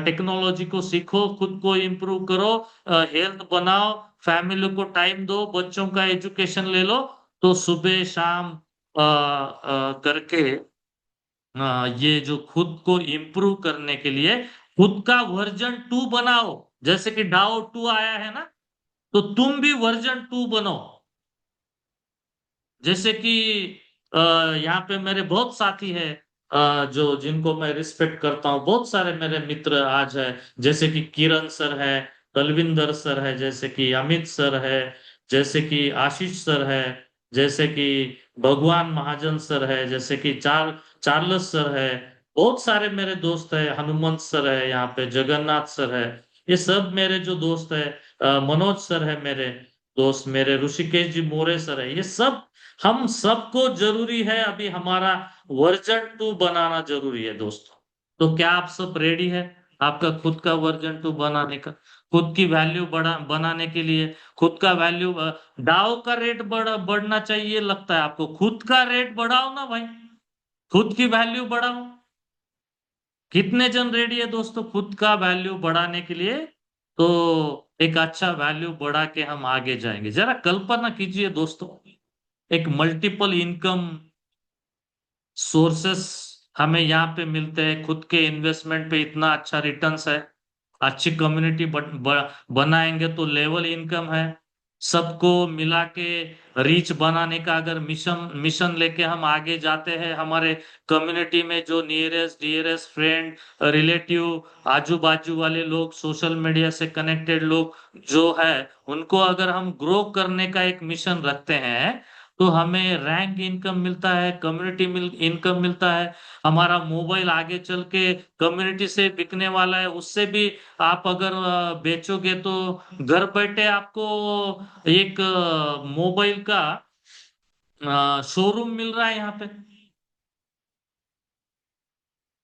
टेक्नोलॉजी को सीखो, खुद को इम्प्रूव करो, हेल्थ बनाओ, फैमिली को टाइम दो, बच्चों का एजुकेशन ले लो। तो सुबह शाम करके ये जो खुद को इम्प्रूव करने के लिए खुद का वर्जन 2 बनाओ। जैसे कि डाओ 2 आया है ना, तो तुम भी वर्जन 2 बनो। जैसे कि अ, यहाँ पे मेरे बहुत साथी हैं, जो जिनको मैं रिस्पेक्ट करता हूँ, बहुत सारे मेरे मित्र आज है। जैसे कि किरण सर है, तलविंदर सर है, जैसे कि अमित सर है, जैसे कि आशीष सर है, जैसे कि भगवान महाजन सर है, जैसे कि चार्लस सर है। बहुत सारे मेरे दोस्त है, हनुमंत सर है, यहाँ पे जगन्नाथ सर है। ये सब मेरे जो दोस्त है, मनोज सर है मेरे दोस्त, मेरे ऋषिकेश जी मोरे सर है, ये सब, हम सबको जरूरी है अभी हमारा वर्जन 2 बनाना जरूरी है दोस्तों। तो क्या आप सब रेडी है आपका खुद का वर्जन 2 बनाने का, खुद की वैल्यू बनाने के लिए? खुद का वैल्यू, डाउ का रेट बढ़ना चाहिए लगता है आपको? खुद का रेट बढ़ाओ ना भाई, खुद की वैल्यू बढ़ाओ। कितने जन रेडी है दोस्तों खुद का वैल्यू बढ़ाने के लिए? तो एक अच्छा वैल्यू बढ़ा के हम आगे जाएंगे। जरा कल्पना कीजिए दोस्तों, एक मल्टीपल इनकम सोर्सेस हमें यहाँ पे मिलते हैं, खुद के इन्वेस्टमेंट पे इतना अच्छा रिटर्न्स है, अच्छी कम्युनिटी बनाएंगे तो लेवल इनकम है, सबको मिला के रीच बनाने का अगर मिशन मिशन लेके हम आगे जाते हैं, हमारे कम्युनिटी में जो नियरेस्ट डियरेस्ट फ्रेंड, रिलेटिव, आजू बाजू वाले लोग, सोशल मीडिया से कनेक्टेड लोग जो है, उनको अगर हम ग्रो करने का एक मिशन रखते हैं, तो हमें रैंक इनकम मिलता है, कम्युनिटी इनकम मिलता है। हमारा मोबाइल आगे चल के कम्युनिटी से बिकने वाला है, उससे भी आप अगर बेचोगे तो घर बैठे आपको एक मोबाइल का शोरूम मिल रहा है यहाँ पे।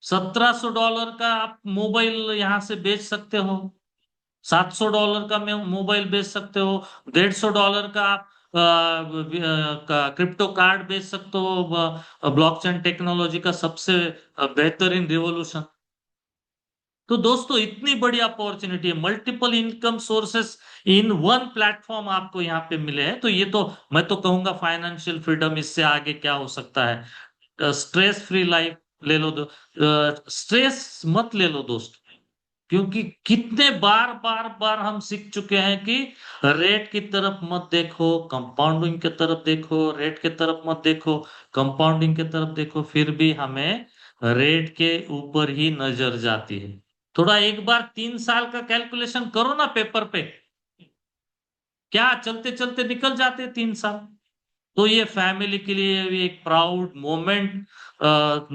$1700 का आप मोबाइल यहाँ से बेच सकते हो, $700 का में मोबाइल बेच सकते हो, $150 का आप का क्रिप्टो कार्ड बेच सकते हो, ब्लॉकचेन टेक्नोलॉजी का सबसे बेहतरीन रिवॉल्यूशन। तो दोस्तों इतनी बड़ी अपॉर्चुनिटी है, multiple income sources in one platform आपको यहाँ पे मिले हैं, तो ये तो मैं तो कहूंगा फाइनेंशियल फ्रीडम, इससे आगे क्या हो सकता है? स्ट्रेस फ्री लाइफ ले लो, स्ट्रेस मत ले लो दोस्त। क्योंकि कितने बार बार बार हम सीख चुके हैं कि रेट की तरफ मत देखो, कंपाउंडिंग की तरफ देखो, रेट की तरफ मत देखो, कंपाउंडिंग की तरफ देखो, फिर भी हमें रेट के ऊपर ही नजर जाती है। थोड़ा एक बार 3 साल का कैलकुलेशन करो ना पेपर पे, क्या चलते चलते निकल जाते 3 साल। तो ये फैमिली के लिए भी एक प्राउड मोमेंट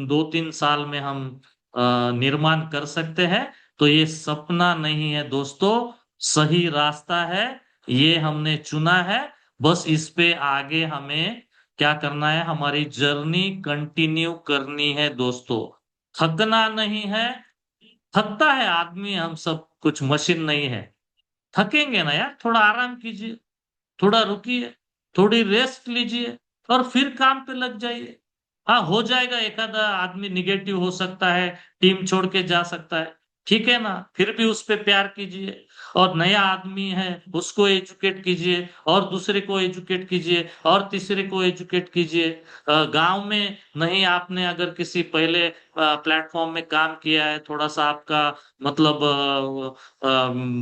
2-3 साल में हम निर्माण कर सकते हैं। तो ये सपना नहीं है दोस्तों, सही रास्ता है, ये हमने चुना है। बस इस पे आगे हमें क्या करना है, हमारी जर्नी कंटिन्यू करनी है दोस्तों। थकना नहीं है। थकता है आदमी, हम सब कुछ मशीन नहीं है। थकेंगे ना यार, थोड़ा आराम कीजिए, थोड़ा रुकिए, थोड़ी रेस्ट लीजिए, और फिर काम पे लग जाइए। हाँ, हो जाएगा, एक आधा आदमी निगेटिव हो सकता है, टीम छोड़ के जा सकता है, ठीक है ना, फिर भी उस पे प्यार कीजिए। और नया आदमी है उसको एजुकेट कीजिए, और दूसरे को एजुकेट कीजिए, और तीसरे को एजुकेट कीजिए। गांव में नहीं, आपने अगर किसी पहले प्लेटफॉर्म में काम किया है, थोड़ा सा आपका मतलब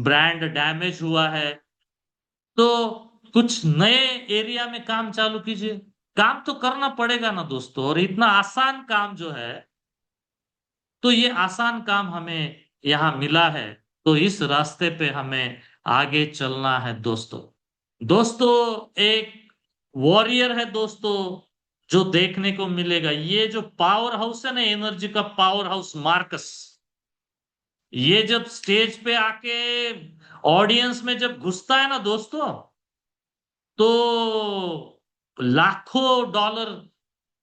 ब्रांड डैमेज हुआ है, तो कुछ नए एरिया में काम चालू कीजिए। काम तो करना पड़ेगा ना दोस्तों, और इतना आसान काम जो है, तो ये आसान काम हमें यहाँ मिला है, तो इस रास्ते पे हमें आगे चलना है दोस्तों। दोस्तों, एक वॉरियर है दोस्तों, जो देखने को मिलेगा, ये जो पावर हाउस है ना, एनर्जी का पावर हाउस मार्कस, ये जब स्टेज पे आके ऑडियंस में जब घुसता है ना दोस्तों, तो लाखों डॉलर,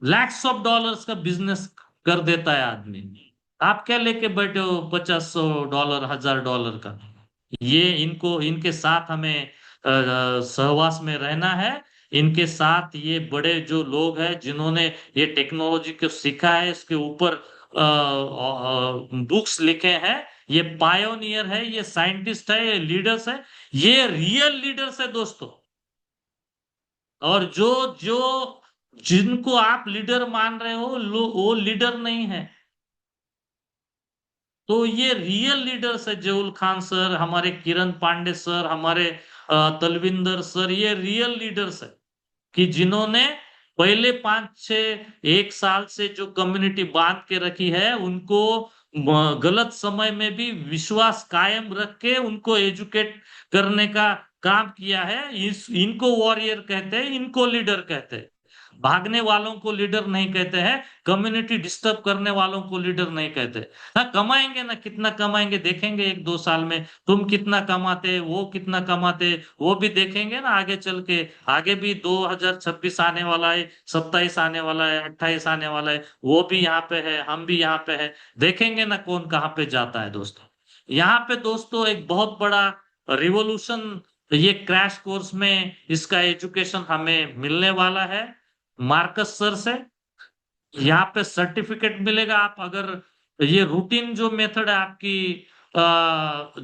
लैक्स ऑफ डॉलर्स का बिजनेस कर देता है आदमी। आप क्या लेके बैठे हो 50 100 डॉलर, 1000 डॉलर का? ये इनको, इनके साथ हमें सहवास में रहना है। इनके साथ ये बड़े जो लोग हैं जिन्होंने ये टेक्नोलॉजी को सीखा है, इसके ऊपर बुक्स लिखे हैं, ये पायोनियर है, ये साइंटिस्ट है, ये लीडर्स है, ये रियल लीडर्स है दोस्तों। और जो जो जिनको आप लीडर मान रहे हो, वो लीडर नहीं है। तो ये रियल लीडर्स है, जयूल खान सर, हमारे किरण पांडे सर, हमारे तलविंदर सर, ये रियल लीडर्स है कि जिन्होंने पहले 5 6 1 साल से जो कम्युनिटी बांध के रखी है, उनको गलत समय में भी विश्वास कायम रख के उनको एजुकेट करने का काम किया है। इनको वॉरियर कहते हैं, इनको लीडर कहते हैं। भागने वालों को लीडर नहीं कहते हैं, कम्युनिटी डिस्टर्ब करने वालों को लीडर नहीं कहते। हाँ, कमाएंगे ना, कितना कमाएंगे देखेंगे 1 2 साल में, तुम कितना कमाते, वो कितना कमाते, वो भी देखेंगे ना आगे चल के। आगे भी 2026 आने वाला है, 27 आने वाला है, 28 आने वाला है, वो भी यहाँ पे है, हम भी यहाँ पे है। देखेंगे ना कौन कहाँ पे जाता है दोस्तों। यहाँ पे दोस्तों एक बहुत बड़ा रिवॉल्यूशन, ये क्रैश कोर्स में इसका एजुकेशन हमें मिलने वाला है मार्कस सर से। यहाँ पे सर्टिफिकेट मिलेगा। आप अगर ये रूटीन जो मेथड है आपकी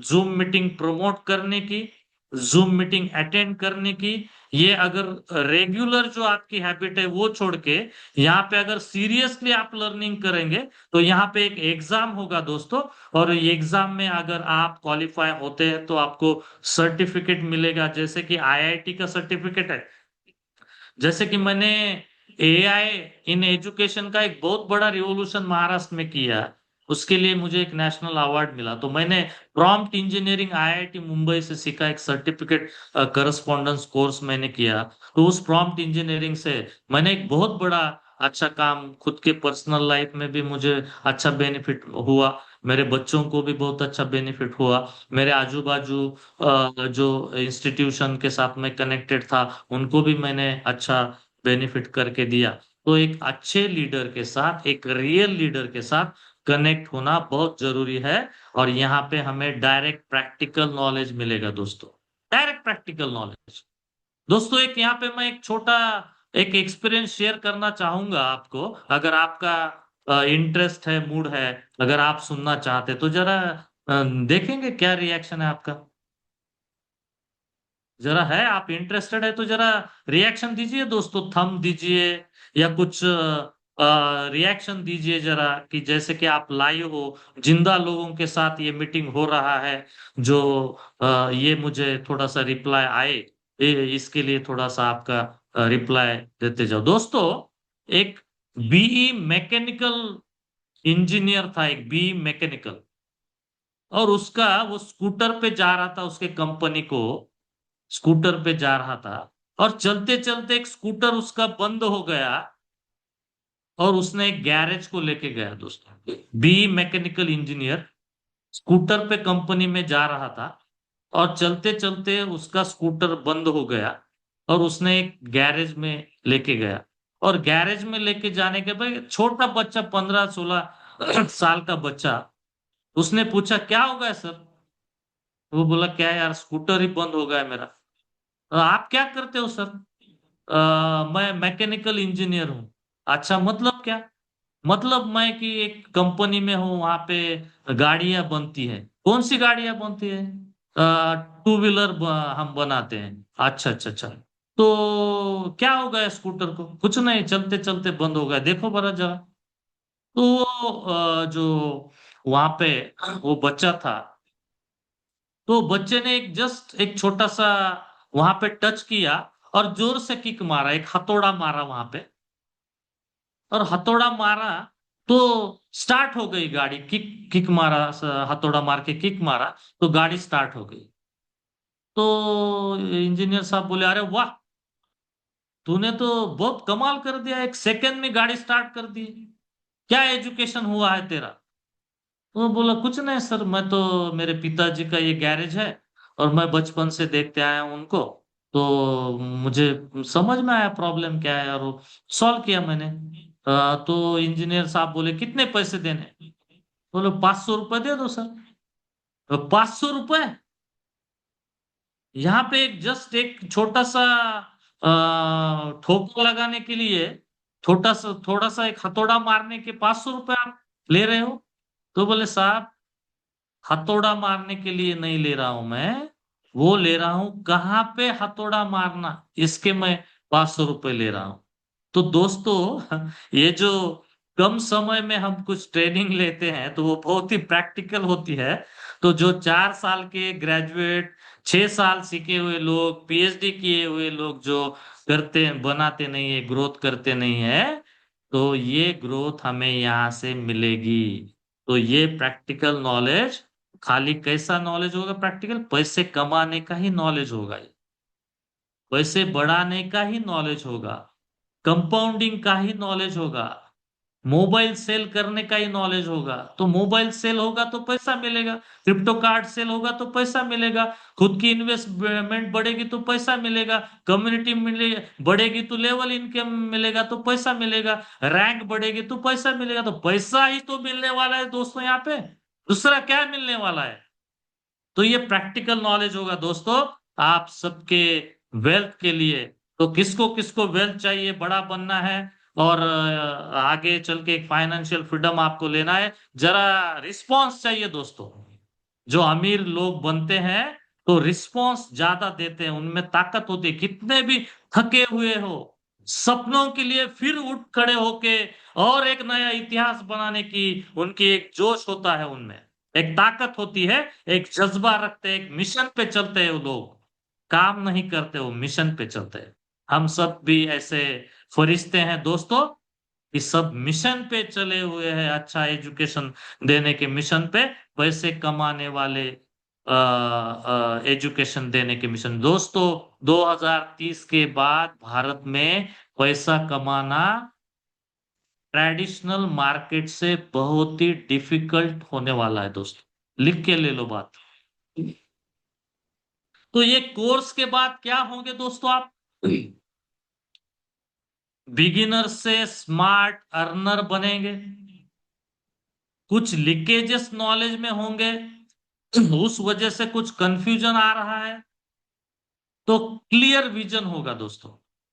जूम मीटिंग प्रमोट करने की, जूम मीटिंग अटेंड करने की, ये अगर रेगुलर जो आपकी हैबिट है वो छोड़ के यहाँ पे अगर सीरियसली आप लर्निंग करेंगे, तो यहाँ पे एक एग्जाम होगा दोस्तों। और ये एग्जाम में अगर आप क्वालिफाई होते हैं तो आपको सर्टिफिकेट मिलेगा, जैसे कि आईआईटी का सर्टिफिकेट है। जैसे कि मैंने एआई इन एजुकेशन का एक बहुत बड़ा रिवॉल्यूशन महाराष्ट्र में किया, उसके लिए मुझे एक नेशनल अवार्ड मिला। तो मैंने प्रॉम्प्ट इंजीनियरिंग आईआईटी मुंबई से सीखा, एक सर्टिफिकेट करस्पॉन्डेंस कोर्स मैंने किया। तो उस प्रॉम्प्ट इंजीनियरिंग से मैंने एक बहुत बड़ा अच्छा काम, खुद के पर्सनल लाइफ में भी मुझे अच्छा बेनिफिट हुआ, मेरे बच्चों को भी बहुत अच्छा बेनिफिट हुआ, मेरे आजू बाजू जो इंस्टीट्यूशन के साथ मैं कनेक्टेड था उनको भी मैंने अच्छा बेनिफिट करके दिया। तो एक अच्छे लीडर के साथ, एक रियल लीडर के साथ कनेक्ट होना बहुत जरूरी है। और यहाँ पे हमें डायरेक्ट प्रैक्टिकल नॉलेज मिलेगा दोस्तों, डायरेक्ट प्रैक्टिकल नॉलेज। दोस्तों, एक यहाँ पे मैं एक छोटा एक एक्सपीरियंस शेयर करना चाहूंगा आपको, अगर आपका इंटरेस्ट है, मूड है, अगर आप सुनना चाहते तो जरा देखेंगे क्या रिएक्शन है आपका। जरा है, आप इंटरेस्टेड है तो जरा रिएक्शन दीजिए दोस्तों, थंब दीजिए या कुछ रिएक्शन दीजिए जरा, कि जैसे कि आप लाइव हो, जिंदा लोगों के साथ ये मीटिंग हो रहा है। जो ये मुझे थोड़ा सा रिप्लाई आए, इसके लिए थोड़ा सा आपका रिप्लाई देते जाओ दोस्तों। एक बीई मैकेनिकल इंजीनियर था, एक बीई मैकेनिकल, और उसका वो स्कूटर पे जा रहा था, उसके कंपनी को स्कूटर पे जा रहा था, और चलते चलते एक स्कूटर उसका बंद हो गया, और उसने एक गैरेज को लेके गया दोस्तों। बी मैकेनिकल इंजीनियर स्कूटर पे कंपनी में जा रहा था, और चलते चलते उसका स्कूटर बंद हो गया, और उसने एक गैरेज में लेके गया। और गैरेज में लेके जाने के बाद छोटा बच्चा, 15 16 साल का बच्चा, उसने पूछा क्या हो गया सर? वो बोला क्या यार, स्कूटर ही बंद हो गया मेरा। आप क्या करते हो सर? मैं मैकेनिकल इंजीनियर हूँ। अच्छा, मतलब क्या? मतलब मैं कि एक कंपनी में हूँ, वहां पे गाड़ियां बनती है। कौन सी गाड़ियां बनती है? टू व्हीलर हम बनाते हैं। अच्छा अच्छा अच्छा। तो क्या हो गया स्कूटर को? कुछ नहीं, चलते चलते बंद हो गया, देखो बरा जरा। तो जो वहां पे वो बच्चा था, तो बच्चे ने एक जस्ट एक छोटा सा वहां पे टच किया और जोर से किक मारा, एक हथौड़ा मारा वहां पे। और हथौड़ा मारा तो स्टार्ट हो गई गाड़ी। किक किक मारा, हथौड़ा मार के किक मारा तो गाड़ी स्टार्ट हो गई। तो इंजीनियर साहब बोले, अरे वाह, तूने तो बहुत कमाल कर दिया, एक सेकंड में गाड़ी स्टार्ट कर दी। क्या एजुकेशन हुआ है तेरा? तो बोला, कुछ नहीं सर, मैं तो मेरे पिताजी का ये गैरेज है और मैं बचपन से देखते आया हूं उनको। तो मुझे समझ में आया प्रॉब्लम क्या है और वो सॉल्व किया मैंने। तो इंजीनियर साहब बोले, कितने पैसे देने? बोले, 500 रुपये दे दो सर। 500 रुपये? यहाँ पे एक जस्ट एक छोटा सा ठोकर लगाने के लिए, छोटा सा थोड़ा सा एक हथौड़ा मारने के 500 रुपये आप ले रहे हो? तो बोले, साहब, हथौड़ा मारने के लिए नहीं ले रहा हूं मैं, वो ले रहा हूं कहाँ पे हथौड़ा मारना, इसके मैं 500 रुपये ले रहा हूं। तो दोस्तों, ये जो कम समय में हम कुछ ट्रेनिंग लेते हैं तो वो बहुत ही प्रैक्टिकल होती है। तो जो 4 साल के ग्रेजुएट, 6 साल सीखे हुए लोग, पीएचडी किए हुए लोग जो करते हैं, बनाते नहीं है, ग्रोथ करते नहीं है, तो ये ग्रोथ हमें यहाँ से मिलेगी। तो ये प्रैक्टिकल नॉलेज, खाली कैसा नॉलेज होगा? प्रैक्टिकल पैसे कमाने का ही नॉलेज होगा ये, पैसे बढ़ाने का ही नॉलेज होगा, कंपाउंडिंग का ही नॉलेज होगा, मोबाइल सेल करने का ही नॉलेज होगा। तो मोबाइल सेल होगा तो पैसा मिलेगा, क्रिप्टो कार्ड सेल होगा तो पैसा मिलेगा, खुद की इन्वेस्टमेंट बढ़ेगी तो पैसा मिलेगा, कम्युनिटी मिले बढ़ेगी तो लेवल इनकम मिलेगा तो पैसा मिलेगा, रैंक बढ़ेगी तो पैसा मिलेगा। तो पैसा ही तो मिलने वाला है दोस्तों यहाँ पे, दूसरा क्या मिलने वाला है? तो ये प्रैक्टिकल नॉलेज होगा दोस्तों, आप सबके वेल्थ के लिए। तो किसको किसको वेल्थ चाहिए, बड़ा बनना है और आगे चल के एक फाइनेंशियल फ्रीडम आपको लेना है, जरा रिस्पॉन्स चाहिए दोस्तों। जो अमीर लोग बनते हैं तो रिस्पॉन्स ज्यादा देते हैं, उनमें ताकत होती है, कितने भी थके हुए हो, सपनों के लिए फिर उठ खड़े होके और एक नया इतिहास बनाने की उनकी एक जोश होता है उनमें, एक ताकत होती है, एक जज्बा रखते हैं, एक मिशन पे चलते हैं वो लोग, काम नहीं करते, वो मिशन पे चलते हैं। हम सब भी ऐसे फरिश्ते हैं दोस्तों, कि सब मिशन पे चले हुए हैं, अच्छा एजुकेशन देने के मिशन पे, पैसे कमाने वाले एजुकेशन देने के मिशन। दोस्तों, 2030 के बाद भारत में पैसा कमाना ट्रेडिशनल मार्केट से बहुत ही डिफिकल्ट होने वाला है दोस्तों, लिख के ले लो बात। तो ये कोर्स के बाद क्या होंगे दोस्तों आप? बिगिनर से स्मार्ट अर्नर बनेंगे, कुछ लीकेजेस नॉलेज में होंगे, उस वजह से कुछ कंफ्यूजन आ रहा है, तो क्लियर विजन होगा दोस्तों।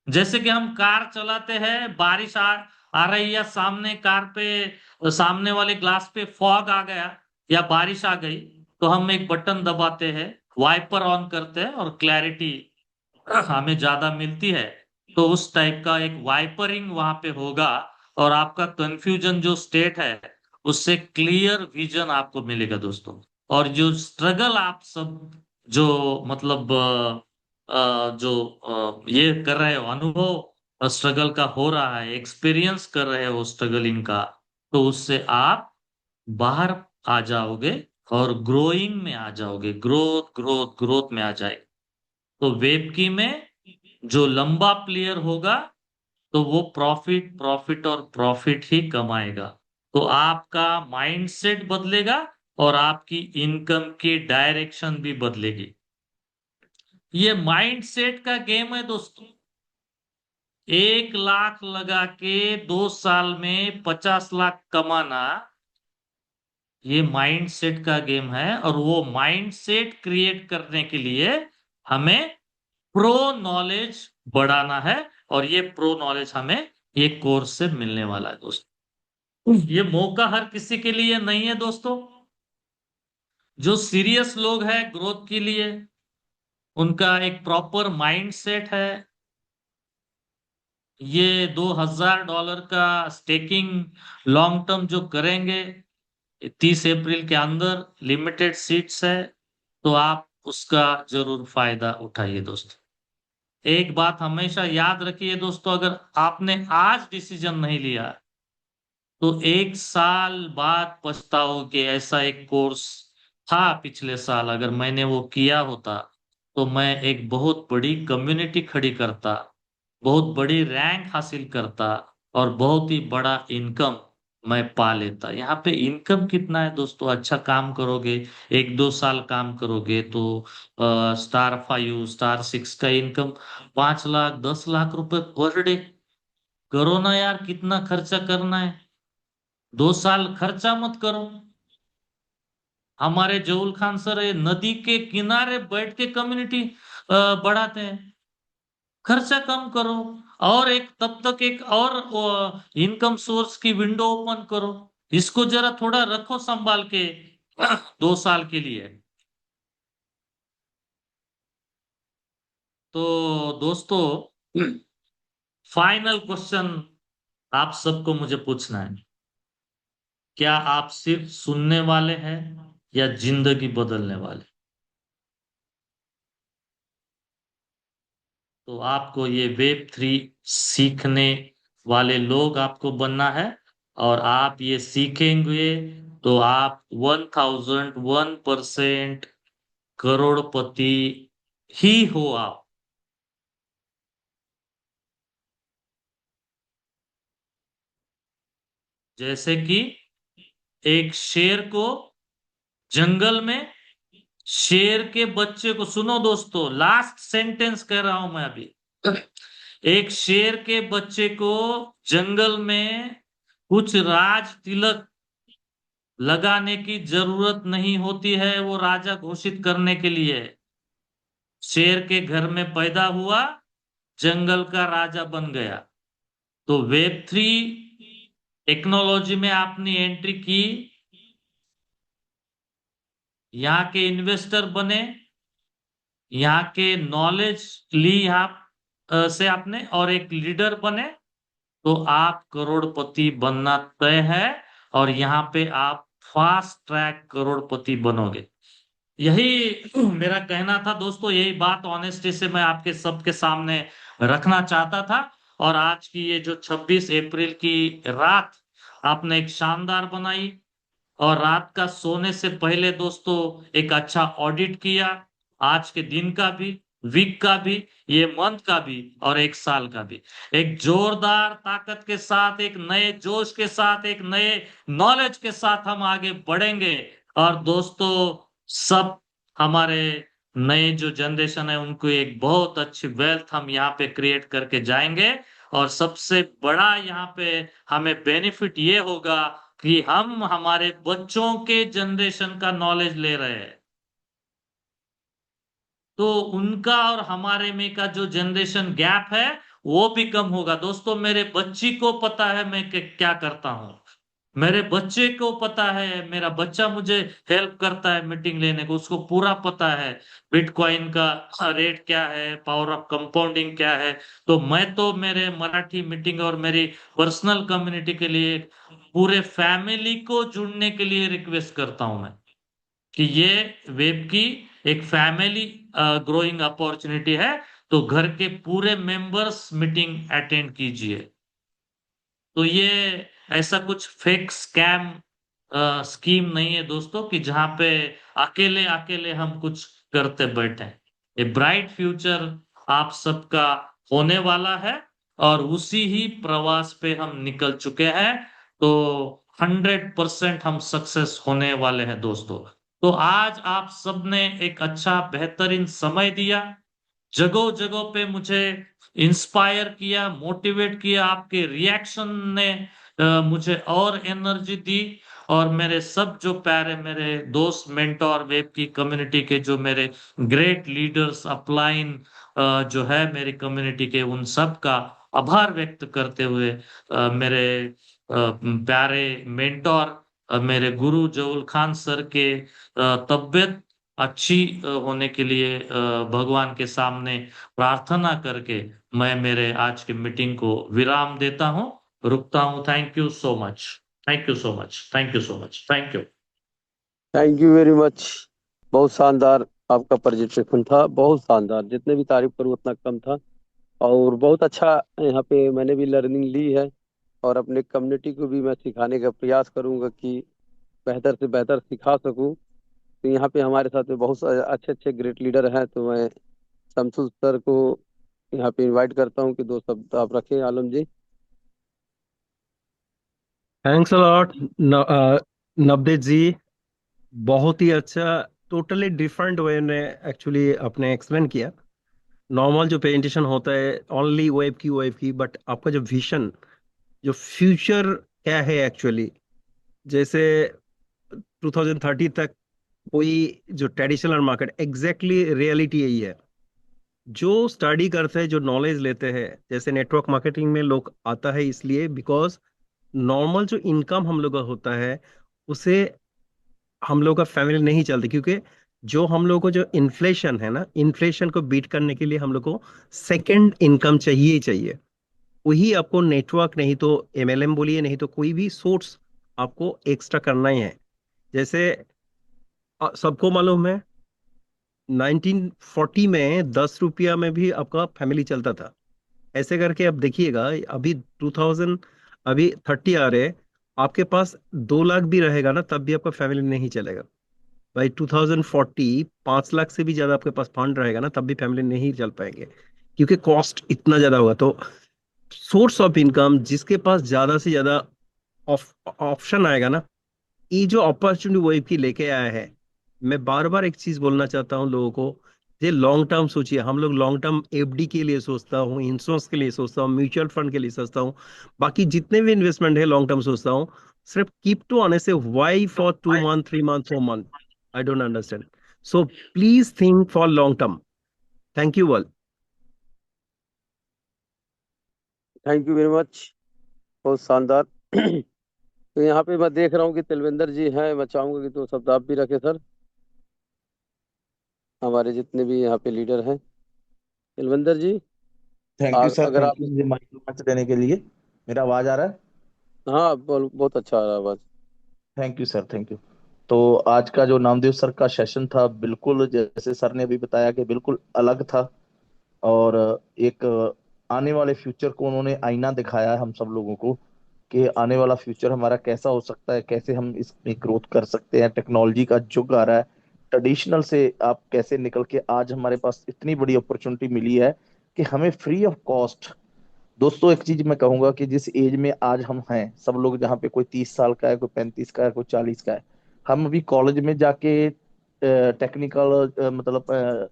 जैसे कि हम कार चलाते हैं, बारिश आ रही है, सामने कार पे, सामने वाले ग्लास पे फॉग आ गया या बारिश आ गई, तो हम एक बटन दबाते हैं, वाइपर ऑन करते हैं और क्लैरिटी हमें ज्यादा मिलती है। तो उस टाइप का एक वाइपरिंग वहां पे होगा और आपका कंफ्यूजन जो स्टेट है उससे क्लियर विजन आपको मिलेगा दोस्तों। और जो स्ट्रगल आप सब जो मतलब जो ये कर रहे हो, अनुभव स्ट्रगल का हो रहा है, एक्सपीरियंस कर रहे हो स्ट्रगलिंग का, तो उससे आप बाहर आ जाओगे और ग्रोइंग में आ जाओगे, ग्रोथ ग्रोथ ग्रोथ में आ जाए। तो वेबकी में जो लंबा प्लेयर होगा तो वो प्रॉफिट प्रॉफिट और प्रॉफिट ही कमाएगा। तो आपका माइंडसेट बदलेगा और आपकी इनकम की डायरेक्शन भी बदलेगी। ये माइंडसेट का गेम है दोस्तों। 1 लाख लगा के 2 साल में 50 लाख कमाना, ये माइंडसेट का गेम है। और वो माइंडसेट क्रिएट करने के लिए हमें प्रो नॉलेज बढ़ाना है, और ये प्रो नॉलेज हमें ये कोर्स से मिलने वाला है दोस्तों। ये मौका हर किसी के लिए नहीं है दोस्तों। जो सीरियस लोग हैं ग्रोथ के लिए, उनका एक प्रॉपर माइंड सेट है, ये $2000 का स्टेकिंग लॉन्ग टर्म जो करेंगे 30 अप्रैल के अंदर, लिमिटेड सीट्स है, तो आप उसका जरूर फायदा उठाइए दोस्तों। एक बात हमेशा याद रखिए दोस्तों, अगर आपने आज डिसीजन नहीं लिया तो 1 साल बाद पछताओगे। ऐसा एक कोर्स था पिछले साल, अगर मैंने वो किया होता तो मैं एक बहुत बड़ी कम्युनिटी खड़ी करता, बहुत बड़ी रैंक हासिल करता, और बहुत ही बड़ा इनकम मैं पा लेता। यहाँ पे इनकम कितना है दोस्तों, अच्छा काम करोगे, 1-2 साल काम करोगे तो स्टार 5 स्टार 6 का इनकम 5 लाख 10 लाख रुपए पर डे। करो ना यार, कितना खर्चा करना है, 2 साल खर्चा मत करो। हमारे जऊल खान सर ये नदी के किनारे बैठ के कम्युनिटी बढ़ाते हैं। खर्चा कम करो, और एक तब तक एक और इनकम सोर्स की विंडो ओपन करो, इसको जरा थोड़ा रखो संभाल के 2 साल के लिए। तो दोस्तों, फाइनल क्वेश्चन आप सबको मुझे पूछना है, क्या आप सिर्फ सुनने वाले हैं या जिंदगी बदलने वाले? तो आपको ये Web3 सीखने वाले लोग आपको बनना है, और आप ये सीखेंगे तो आप 1001% करोड़पति ही हो आप। जैसे कि एक शेर को जंगल में, शेर के बच्चे को, सुनो दोस्तों लास्ट सेंटेंस कह रहा हूं मैं अभी, एक शेर के बच्चे को जंगल में कुछ राज तिलक लगाने की जरूरत नहीं होती है वो राजा घोषित करने के लिए। शेर के घर में पैदा हुआ, जंगल का राजा बन गया। तो Web3 टेक्नोलॉजी में आपने एंट्री की, यहाँ के इन्वेस्टर बने, यहाँ के नॉलेज ली आप से आपने, और एक लीडर बने, तो आप करोड़पति बनना तय है। और यहाँ पे आप फास्ट ट्रैक करोड़पति बनोगे। यही मेरा कहना था दोस्तों, यही बात ऑनेस्टी से मैं आपके सबके सामने रखना चाहता था। और आज की ये जो 26 अप्रैल की रात आपने एक शानदार बनाई, और रात का सोने से पहले दोस्तों एक अच्छा ऑडिट किया, आज के दिन का भी, वीक का भी, ये मंथ का भी, और 1 साल का भी। एक जोरदार ताकत के साथ, एक नए जोश के साथ, एक नए नॉलेज के साथ हम आगे बढ़ेंगे। और दोस्तों, सब हमारे नए जो जनरेशन है उनको एक बहुत अच्छी वेल्थ हम यहाँ पे क्रिएट करके जाएंगे। और सबसे बड़ा यहाँ पे हमें बेनिफिट ये होगा कि हम हमारे बच्चों के जनरेशन का नॉलेज ले रहे हैं, तो उनका और हमारे में का जो जनरेशन गैप है वो भी कम होगा। दोस्तों, मेरे बच्ची को पता है मैं क्या करता हूँ, मेरे बच्चे को पता है, मेरा बच्चा मुझे हेल्प करता है मीटिंग लेने को, उसको पूरा पता है बिटकॉइन का रेट क्या है, पावर ऑफ कंपाउंडिंग क्या है। तो मैं तो मेरे मराठी मीटिंग और मेरी पर्सनल कम्युनिटी के लिए, पूरे फैमिली को जुड़ने के लिए रिक्वेस्ट करता हूं मैं, कि ये वेब की एक फैमिली ग्रोइंग अपॉर्चुनिटी है, तो घर के पूरे मेंबर्स मीटिंग अटेंड कीजिए। तो ये ऐसा कुछ फेक स्कैम स्कीम नहीं है दोस्तों, कि जहां पे अकेले अकेले हम कुछ करते बैठे। ये ब्राइट फ्यूचर आप सबका होने वाला है, और उसी ही प्रवास पे हम निकल चुके हैं। तो 100% हम सक्सेस होने वाले हैं दोस्तों। तो आज आप सबने एक अच्छा बेहतरीन समय दिया, जगह जगह पे मुझे इंस्पायर किया, मोटिवेट किया, आपके रिएक्शन ने मुझे और एनर्जी दी। और मेरे सब जो प्यारे मेरे दोस्त, मेंटोर, वेब की कम्युनिटी के जो मेरे ग्रेट लीडर्स अपलाइन जो है मेरी कम्युनिटी के, उन सब का आभार व्यक्त करते हुए मेरे प्यारे मेंटोर मेरे गुरु जहुल खान सर के तबीयत अच्छी होने के लिए भगवान के सामने प्रार्थना करके मैं मेरे आज की मीटिंग को विराम देता हूं, रुकता हूं। Thank you so much. Thank you so much. Thank you so much. Thank you. Thank you very much. बहुत शानदार आपका प्रेजेंटेशन था, बहुत शानदार, जितने भी तारीफ करूँ उतना कम था। और बहुत अच्छा यहाँ पे मैंने भी लर्निंग ली है, और अपने कम्युनिटी को भी मैं सिखाने का प्रयास करूंगा कि बेहतर से बेहतर सिखा सकूं। तो यहाँ पे हमारे साथ में बहुत सारे अच्छे अच्छे ग्रेट लीडर हैं, तो मैं शमसुल सर को यहाँ पे इनवाइट करता हूँ कि दो शब्द आप रखें, आलम जी। थैंक्स अ लॉट नवदीप जी। बहुत ही अच्छा, टोटली डिफरेंट वे ने एक्चुअली आपने एक्सप्लेन किया। नॉर्मल जो प्रेजेंटेशन होता है ओनली वेब की, बट आपका जो विजन, जो फ्यूचर क्या है एक्चुअली, जैसे 2030 तक कोई जो ट्रेडिशनल मार्केट, एग्जैक्टली रियलिटी यही है। जो स्टडी करते हैं, जो नॉलेज लेते हैं, जैसे नेटवर्क मार्केटिंग में लोग आता है इसलिए बिकॉज नॉर्मल जो इनकम हम लोग का होता है उसे हम लोग का फैमिली नहीं चलती, क्योंकि जो हम लोग को जो इन्फ्लेशन है ना, इन्फ्लेशन को बीट करने के लिए हम लोग को सेकंड इनकम चाहिए ही चाहिए। वही आपको नेटवर्क, नहीं तो एमएलएम बोलिए, नहीं तो कोई भी सोर्स आपको एक्स्ट्रा करना ही है। जैसे सबको मालूम है 1940 में 10 रुपया में भी आपका फैमिली चलता था। ऐसे करके अब देखिएगा, अभी 2000, अभी 30 आ रहे, आपके पास 2 लाख भी रहेगा ना तब भी आपका फैमिली नहीं चलेगा। भाई 2040 5 लाख से भी ज्यादा आपके पास फंड रहेगा ना तब भी फैमिली नहीं चल पाएंगे, क्योंकि कॉस्ट इतना ज्यादा होगा। तो सोर्स ऑफ इनकम, जिसके पास ज्यादा से ज्यादा ऑप्शन आएगा ना, ये जो अपॉर्चुनिटी वो की लेके आया है। मैं बार बार एक चीज बोलना चाहता हूँ लोगों को, ये लॉन्ग टर्म सोचिए। हम लोग लॉन्ग टर्म एफडी के लिए सोचता हूँ, इंश्योरेंस के लिए सोचता हूँ, म्यूचुअल फंड के लिए सोचता हूँ, बाकी जितने भी इन्वेस्टमेंट है लॉन्ग टर्म सोचता हूँ। सिर्फ कीप टू आने से why for 2 month, 3 month, 4 month, I don't understand. So please think for long term. Thank you all. Thank you very much. बहुत शानदार। तो यहाँ पे मैं देख रहा हूँ कि तिलविंदर जी हैं, मैं चाहूंगा कि दो शब्द आप भी रखें सर, हमारे जितने भी यहाँ पे लीडर हैं। तिलविंदर जी, थैंक यू सर, अगर थैंक आप। यू मुझे माइक मंच देने के लिए। मेरा आवाज आ रहा है? हाँ, बहुत अच्छा आ रहा है आवाज। Thank you sir, thank you. तो आज का जो नामदेव सर का सेशन था, बिल्कुल जैसे सर ने अभी बताया कि बिल्कुल अलग था। और एक आने वाले फ्यूचर को उन्होंने आईना दिखाया है हम सब लोगों को, कि आने वाला फ्यूचर हमारा कैसा हो सकता है, कैसे हम इसमें ग्रोथ कर सकते हैं। टेक्नोलॉजी का युग आ रहा है, ट्रेडिशनल से आप कैसे निकल के आज हमारे पास इतनी बड़ी अपॉर्चुनिटी मिली है कि हमें फ्री ऑफ कॉस्ट। दोस्तों एक चीज मैं कहूंगा कि जिस एज में आज हम हैं सब लोग, जहाँ पे कोई 30 साल का है, कोई 35 का है, कोई 40 का है, हम अभी कॉलेज में जाके टेक्निकल मतलब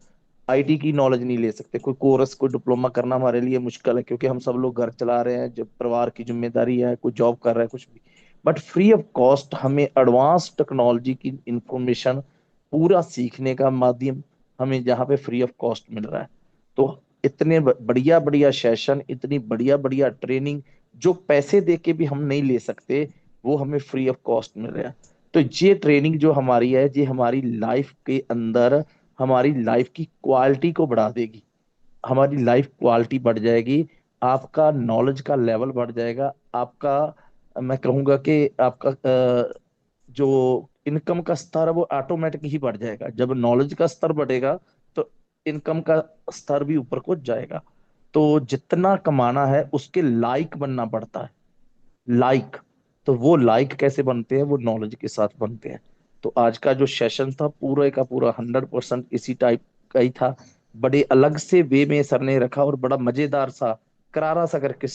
आईटी की नॉलेज नहीं ले सकते। कोई कोर्स, कोई डिप्लोमा करना हमारे लिए मुश्किल है, क्योंकि हम सब लोग घर चला रहे हैं, जब परिवार की जिम्मेदारी है, कोई जॉब कर रहा है, कुछ भी। बट फ्री ऑफ कॉस्ट हमें एडवांस टेक्नोलॉजी की इंफॉर्मेशन पूरा सीखने का माध्यम हमें जहाँ पे फ्री ऑफ कॉस्ट मिल रहा है। तो इतने बढ़िया बढ़िया सेशन, इतनी बढ़िया बढ़िया ट्रेनिंग जो पैसे दे के भी हम नहीं ले सकते, वो हमें फ्री ऑफ कॉस्ट मिल रहा है। तो ये ट्रेनिंग जो हमारी है, ये हमारी लाइफ के अंदर हमारी लाइफ की क्वालिटी को बढ़ा देगी। हमारी लाइफ क्वालिटी बढ़ जाएगी, आपका नॉलेज का लेवल बढ़ जाएगा, आपका, मैं कहूंगा कि आपका जो इनकम का स्तर है वो ऑटोमेटिक ही बढ़ जाएगा। जब नॉलेज का स्तर बढ़ेगा तो इनकम का स्तर भी ऊपर को जाएगा। तो जितना कमाना है उसके लायक बनना पड़ता है। लाइक, तो वो लाइक कैसे बनते हैं? वो नॉलेज के साथ बनते हैं। तो आज का जो सेशन था पूरा का पूरा 100% इसी टाइप का ही था। बड़े अलग से वे में सर ने रखा और बड़ा मजेदार सा, करारा सा करके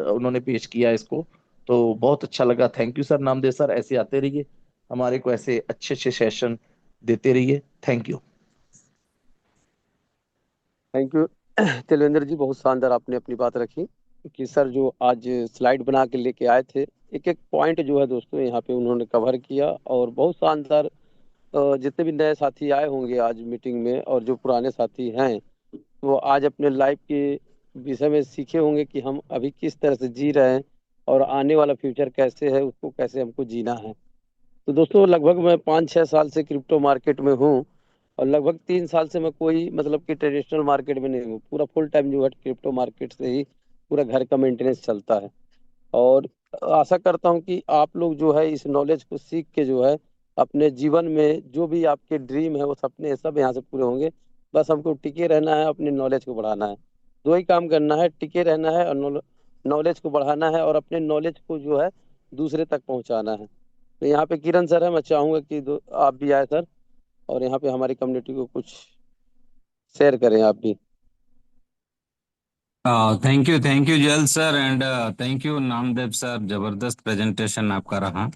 उन्होंने पेश किया इसको। तो बहुत अच्छा लगा। Thank you sir, Namdev sir, ऐसे आते रहिए, हमारे को ऐसे अच्छे अच्छे सेशन देते रहिए। Thank you. Thank you. Tilvinder ji, बहुत शानदार आपने अपनी बात रखी कि सर जो आज स्लाइड बना के लेके आए थे, एक एक पॉइंट जो है दोस्तों यहाँ पे उन्होंने कवर किया, और बहुत शानदार। जितने भी नए साथी आए होंगे आज मीटिंग में, और जो पुराने साथी हैं, वो आज अपने लाइफ के विषय में सीखे होंगे कि हम अभी किस तरह से जी रहे हैं, और आने वाला फ्यूचर कैसे है उसको कैसे हमको जीना है। तो दोस्तों लगभग मैं 5-6 साल से क्रिप्टो मार्केट में हूँ, और लगभग 3 साल से मैं कोई मतलब कि ट्रेडिशनल मार्केट में नहीं हूँ। पूरा फुल टाइम जो है क्रिप्टो मार्केट से ही पूरा घर का मेंटेनेंस चलता है। और आशा करता हूँ कि आप लोग जो है इस नॉलेज को सीख के जो है अपने जीवन में जो भी आपके ड्रीम है वो सपने सब यहाँ से पूरे होंगे। बस हमको टिके रहना है, अपने नॉलेज को बढ़ाना है। दो ही काम करना है, टिके रहना है और नॉलेज को बढ़ाना है, और अपने नॉलेज को जो है दूसरे तक पहुंचाना है। तो यहाँ पे किरण सर है, मैं चाहूंगा कि आप भी आए सर, और यहाँ पे हमारी कम्युनिटी को कुछ शेयर करें आप भी। थैंक यू जल sir and thank you Namdev sir, जबरदस्त प्रेजेंटेशन आपका रहा।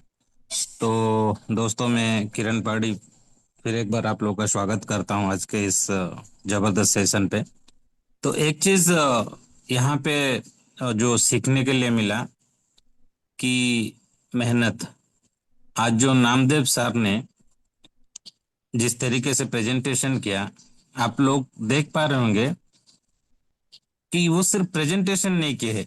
तो दोस्तों, मैं किरण पाड़ी फिर एक बार आप लोगों का स्वागत करता हूं आज के इस जबरदस्त सेशन पे। तो एक चीज यहाँ पे जो सीखने के लिए मिला कि मेहनत, आज जो नामदेव सर ने जिस तरीके से प्रेजेंटेशन किया, आप लोग देख पा रहे होंगे कि वो सिर्फ प्रेजेंटेशन नहीं किए है,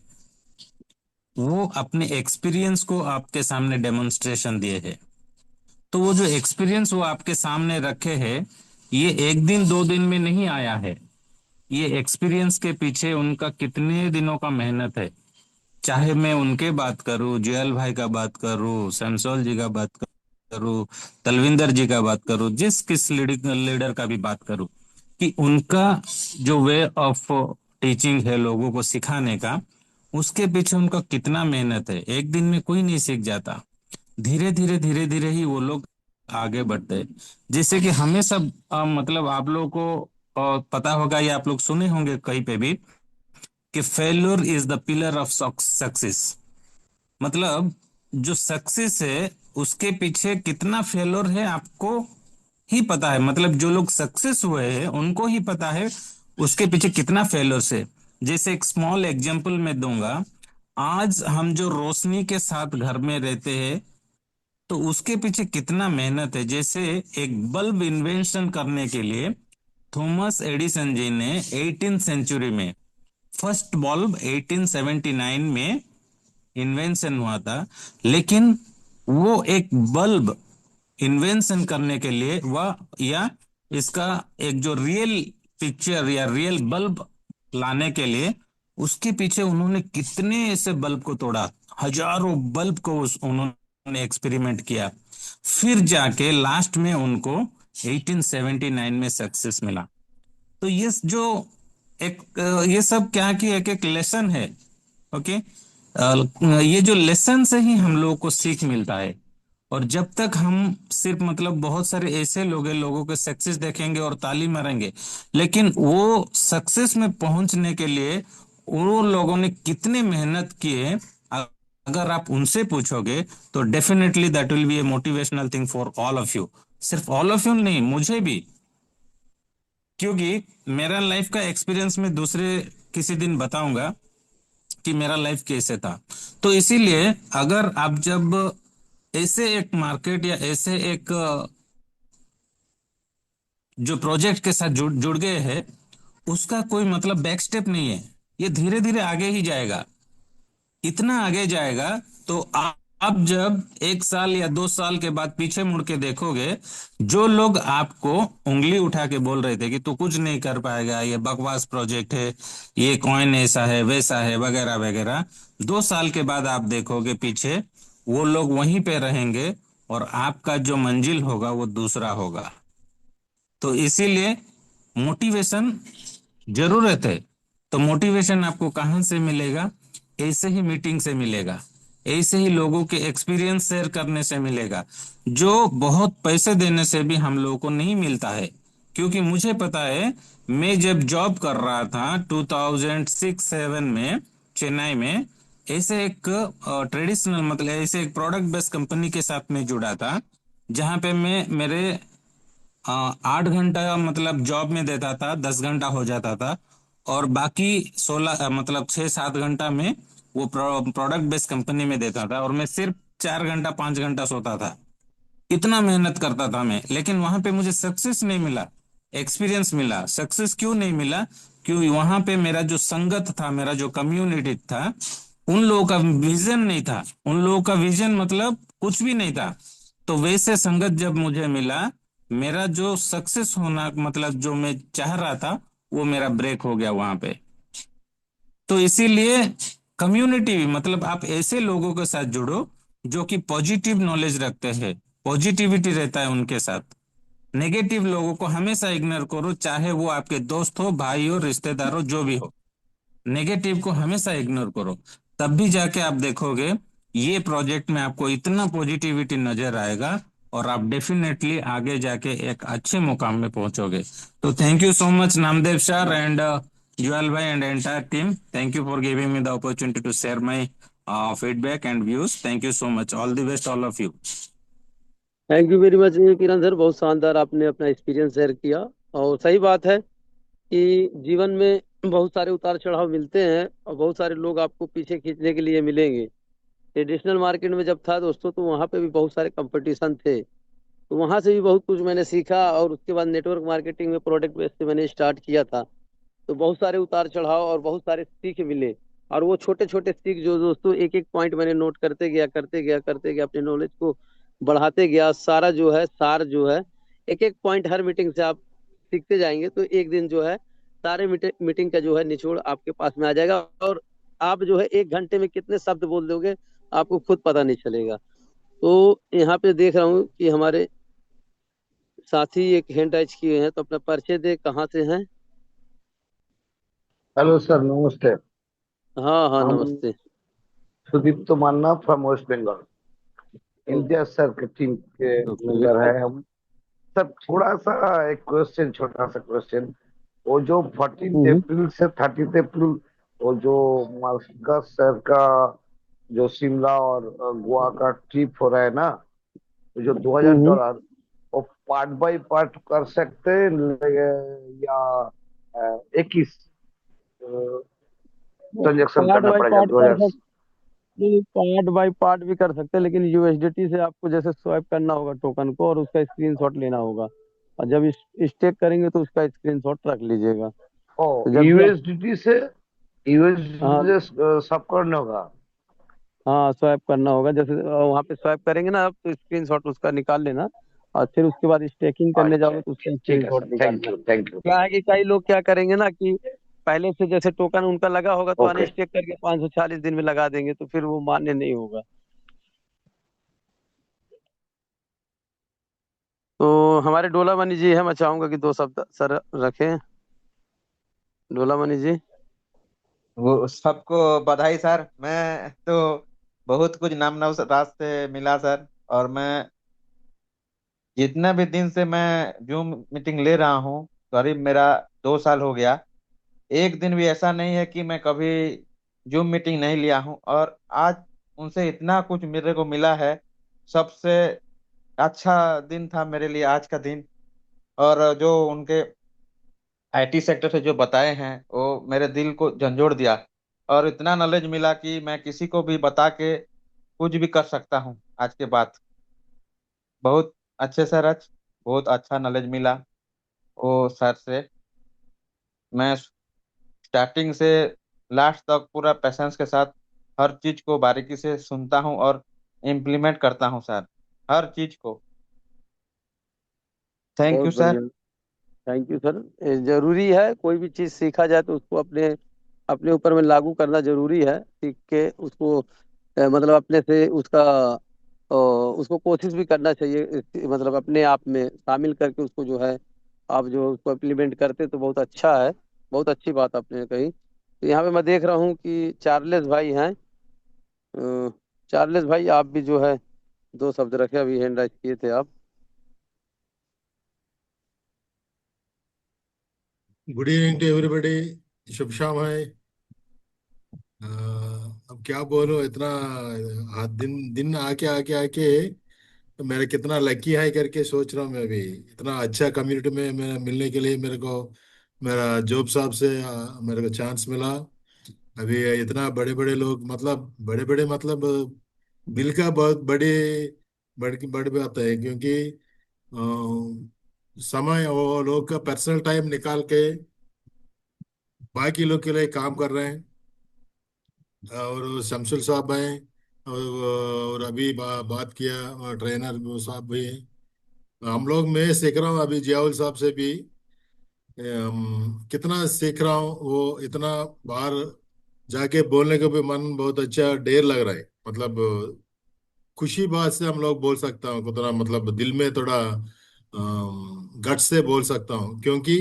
वो अपने एक्सपीरियंस को आपके सामने डेमोन्स्ट्रेशन दिए है। तो वो जो एक्सपीरियंस वो आपके सामने रखे हैं, ये एक दिन दो दिन में नहीं आया है। ये एक्सपीरियंस के पीछे उनका कितने दिनों का मेहनत है। चाहे मैं उनके बात करूं, जुएल भाई का बात करूं, शमसोल जी का बात करूं, तलविंदर जी का बात करूं, जिस किस लीडर का भी बात करूं, कि उनका जो वे ऑफ टीचिंग है लोगों को सिखाने का, उसके पीछे उनका कितना मेहनत है। एक दिन में कोई नहीं सीख जाता, धीरे धीरे ही वो लोग आगे बढ़ते हैं। जैसे कि हमें सब मतलब आप लोगों को पता होगा या आप लोग सुने होंगे कहीं पे भी कि failure is the pillar of success. मतलब जो सक्सेस है उसके पीछे कितना फेल्योर है आपको ही पता है। मतलब जो लोग सक्सेस हुए हैं उनको ही पता है उसके पीछे कितना फेल्योर है। जैसे एक स्मॉल एग्जांपल मैं दूंगा। आज हम जो रोशनी के साथ घर में रहते हैं, तो उसके पीछे कितना मेहनत है। जैसे एक बल्ब इन्वेंशन करने के लिए थॉमस एडिसन जी ने 18th सेंचुरी में, फर्स्ट बल्ब 1879 में इन्वेंशन हुआ था, लेकिन वो एक बल्ब इन्वेंशन करने के लिए वह या इसका एक जो रियल पिक्चर या रियल बल्ब लाने के लिए उसके पीछे उन्होंने कितने ऐसे बल्ब को तोड़ा, हजारों बल्ब को उन्होंने एक्सपेरिमेंट किया, फिर जाके लास्ट में उनको 1879 में सक्सेस मिला। तो ये जो एक ये सब क्या कि एक एक लेसन है। ओके, ये जो लेसन से ही हम लोगों को सीख मिलता है। और जब तक हम सिर्फ मतलब बहुत सारे ऐसे लोग हैं, लोगों के सक्सेस देखेंगे और ताली मारेंगे, लेकिन वो सक्सेस में पहुंचने के लिए वो लोगों ने कितने मेहनत किए, अगर आप उनसे पूछोगे तो definitely that will be A motivational thing for all of you. सिर्फ ऑल ऑफ यू नहीं, मुझे भी, क्योंकि मेरा लाइफ का एक्सपीरियंस मैं दूसरे किसी दिन बताऊंगा कि मेरा लाइफ कैसे था। तो इसीलिए अगर आप जब ऐसे एक मार्केट या ऐसे एक जो प्रोजेक्ट के साथ जुड़ गए हैं, उसका कोई मतलब बैक स्टेप नहीं है। ये धीरे धीरे आगे ही जाएगा, इतना आगे जाएगा। तो आप जब 1 साल या 2 साल के बाद पीछे मुड़ के देखोगे, जो लोग आपको उंगली उठा के बोल रहे थे कि तू कुछ नहीं कर पाएगा, ये बकवास प्रोजेक्ट है, ये कॉइन ऐसा है वैसा है वगैरह वगैरह, 2 साल के बाद आप देखोगे पीछे वो लोग वहीं पे रहेंगे और आपका जो मंजिल होगा वो दूसरा होगा। तो इसीलिए मोटिवेशन जरूरत है। तो मोटिवेशन आपको कहाँ से मिलेगा? ऐसे ही मीटिंग से मिलेगा, ऐसे ही लोगों के एक्सपीरियंस शेयर करने से मिलेगा, जो बहुत पैसे देने से भी हम लोगों को नहीं मिलता है। क्योंकि मुझे पता है, मैं जब जॉब कर रहा था 2006-7 में चेन्नई में, ऐसे एक ट्रेडिशनल मतलब ऐसे एक प्रोडक्ट बेस्ड कंपनी के साथ में जुड़ा था, जहां पे मैं मेरे 8 घंटा मतलब जॉब में देता था, 10 घंटा हो जाता था, और बाकी 16 मतलब 6-7 घंटा में वो प्रोडक्ट बेस्ड कंपनी में देता था, और मैं सिर्फ 4 घंटा 5 घंटा सोता था। इतना मेहनत करता था मैं, लेकिन वहां पे मुझे सक्सेस नहीं मिला, एक्सपीरियंस मिला। सक्सेस क्यों नहीं मिला? क्योंकि वहां पे मेरा जो संगत था, मेरा जो कम्युनिटी था, उन लोगों का विजन नहीं था, उन लोगों का विजन मतलब कुछ भी नहीं था। तो वैसे संगत जब मुझे मिला, मेरा जो सक्सेस होना मतलब जो मैं चाह रहा था, वो मेरा ब्रेक हो गया वहां पे। तो इसीलिए कम्युनिटी भी मतलब आप ऐसे लोगों के साथ जुड़ो जो कि पॉजिटिव नॉलेज रखते हैं, पॉजिटिविटी रहता है उनके साथ। नेगेटिव लोगों को हमेशा इग्नोर करो, चाहे वो आपके दोस्त हो, भाई हो, रिश्तेदार हो, जो भी हो। नेगेटिव को हमेशा इग्नोर करो। तब भी जाके आप देखोगे ये प्रोजेक्ट में आपको इतना पॉजिटिविटी नजर आएगा, और आप डेफिनेटली आगे जाके एक अच्छे मुकाम में पहुंचोगे। तो thank you so much Namdev sir and Juel भाई and entire team, thank you for giving me the opportunity to share my feedback and views. Thank you so much, all the best all of you. Thank you very much Kiran sir, बहुत शानदार आपने अपना experience share किया। और सही बात है कि जीवन में बहुत सारे उतार चढ़ाव मिलते हैं और बहुत सारे लोग आपको पीछे खींचने के लिए मिलेंगे। ट्रेडिशनल मार्केट में जब था दोस्तों, तो वहाँ पे भी बहुत सारे कंपटीशन थे, तो वहाँ से भी बहुत कुछ मैंने सीखा। और उसके बाद नेटवर्क मार्केटिंग में प्रोडक्ट बेस से मैंने स्टार्ट किया था, तो बहुत सारे उतार चढ़ाव और बहुत सारे सीख मिले। और वो छोटे छोटे सीख जो दोस्तों एक एक पॉइंट मैंने नोट करते गया करते गया करते गया, अपने नॉलेज को बढ़ाते गया। सारा जो है सार जो है, एक एक पॉइंट हर मीटिंग से आप सीखते जाएंगे, तो एक दिन जो है सारे मीटिंग का जो है निचोड़ आपके पास में आ जाएगा। और आप जो है 1 घंटे में कितने शब्द बोल दोगे आपको खुद पता नहीं चलेगा। तो यहाँ पे देख रहा हूँ कि हमारे साथी एक हैंड राइज किए हैं, तो अपना परिचय दे, कहाँ से हैं। हेलो सर, नमस्ते। हाँ हाँ, हम नमस्ते। Sudipta Manna from West Bengal, okay. India sir के टीम के ओके मेंबर है हम। सर थोड़ा सा एक क्वेश्चन, छोटा सा क्वेश्चन। वो जो 14 हम्म अप्रैल से 30 अप्रैल, वो जो मार्कस सर का जो शिमला और गोवा का ट्रिप हो रहा है ना, वो जो दो हजार हम्म। डॉलर वो पार्ट बाय पार्ट कर सकते हैं या एक ही ट्रांजेक्शन पार्ट करना बाय पड़ेगा पार्ट दो कर हजार सकते, पार्ट बाय पार्ट भी कर सकते हैं, लेकिन यूएसडीटी से आपको जैसे स्वाइप करना होगा टोकन को, और उसका स्क्रीनशॉट लेना होगा। और जब स्टेक करेंगे तो उसका स्क्रीनशॉट रख लीजिएगा। ओ, तो जब भी यूएसडीटी से हाँ यूएसडीटी से सब करने होगा। हाँ, स्वाइप करना होगा। जैसे वहाँ पे स्वाइप करेंगे ना आप, तो स्क्रीनशॉट उसका निकाल लेना। और फिर उसके बाद स्टेकिंग करने अच्छा, जाओगे तो उसका ठीक है स्क्रीनशॉट सर, थैंक निकालना। You, thank you. क्या है कि कई लोग क्या करेंगे ना कि पहले से जैसे टोकन उनका लगा होगा तो ओके। अनस्टेक करके 540 दिन में लगा देंगे, तो फिर वो मान्य नहीं होगा। तो हमारे डोला मनी जी है, मैं चाहूंगा कि 2 शब्द सर रखें। डोला मनी जी। वो सबको बधाई सर। मैं तो बहुत कुछ नाम नव रास्ते मिला सर। और मैं जितने भी दिन से मैं जूम मीटिंग ले रहा हूँ, करीब मेरा 2 साल हो गया, एक दिन भी ऐसा नहीं है कि मैं कभी जूम मीटिंग नहीं लिया हूँ। और आज उनसे इतना कुछ मेरे को मिला है। सबसे अच्छा दिन था मेरे लिए आज का दिन। और जो उनके आईटी सेक्टर से जो बताए हैं वो मेरे दिल को झंझोड़ दिया। और इतना नॉलेज मिला कि मैं किसी को भी बता के कुछ भी कर सकता हूँ आज के बाद। बहुत अच्छे सर, आज बहुत अच्छा नॉलेज मिला वो सर से। मैं स्टार्टिंग से लास्ट तक पूरा पैसेंस के साथ हर चीज को बारीकी से सुनता हूँ और इम्प्लीमेंट करता हूँ सर, हर चीज को। थैंक बहुत यू सर। बढ़िया। Thank you sir. ये जरूरी है, कोई भी चीज सीखा जाए तो उसको अपने अपने ऊपर में लागू करना जरूरी है। सीख के उसको मतलब अपने से उसका उसको कोशिश भी करना चाहिए। मतलब अपने आप में शामिल करके उसको जो है आप जो उसको इम्प्लीमेंट करते तो बहुत अच्छा है। बहुत अच्छी बात आपने कही। तो यहाँ पे मैं देख रहा हूँ कि चार्लेस भाई हैं। चार्लेस भाई, आप भी जो है 2 शब्द रखे, अभी हैंड राइज किए थे आप। Good evening to everybody. शुभ शाम है। अब क्या बोलो, इतना दिन दिन आके आके आके तो मेरा कितना लकी है करके सोच रहा हूँ मैं भी। इतना अच्छा कम्युनिटी में मैं मिलने के लिए मेरे को मेरा जॉब साहब से मेरे को चांस मिला। अभी इतना बड़े बड़े लोग, मतलब बड़े बड़े मतलब दिल का बहुत बड़े बड़ी बात है, क्योंकि समय और लोग का पर्सनल टाइम निकाल के बाकी लोग के लिए काम कर रहे हैं। और शमसुल साहब हैं, और अभी बात किया, और ट्रेनर वो साहब भी हैं। हम लोग, मैं सीख रहा हूँ अभी जियाउल साहब से भी। कितना सीख रहा हूँ, वो इतना बाहर जाके बोलने का भी मन बहुत अच्छा ढेर लग रहा है। मतलब खुशी बात से हम लोग बोल सकता हूँ, कितना मतलब दिल में थोड़ा गट से बोल सकता हूँ, क्योंकि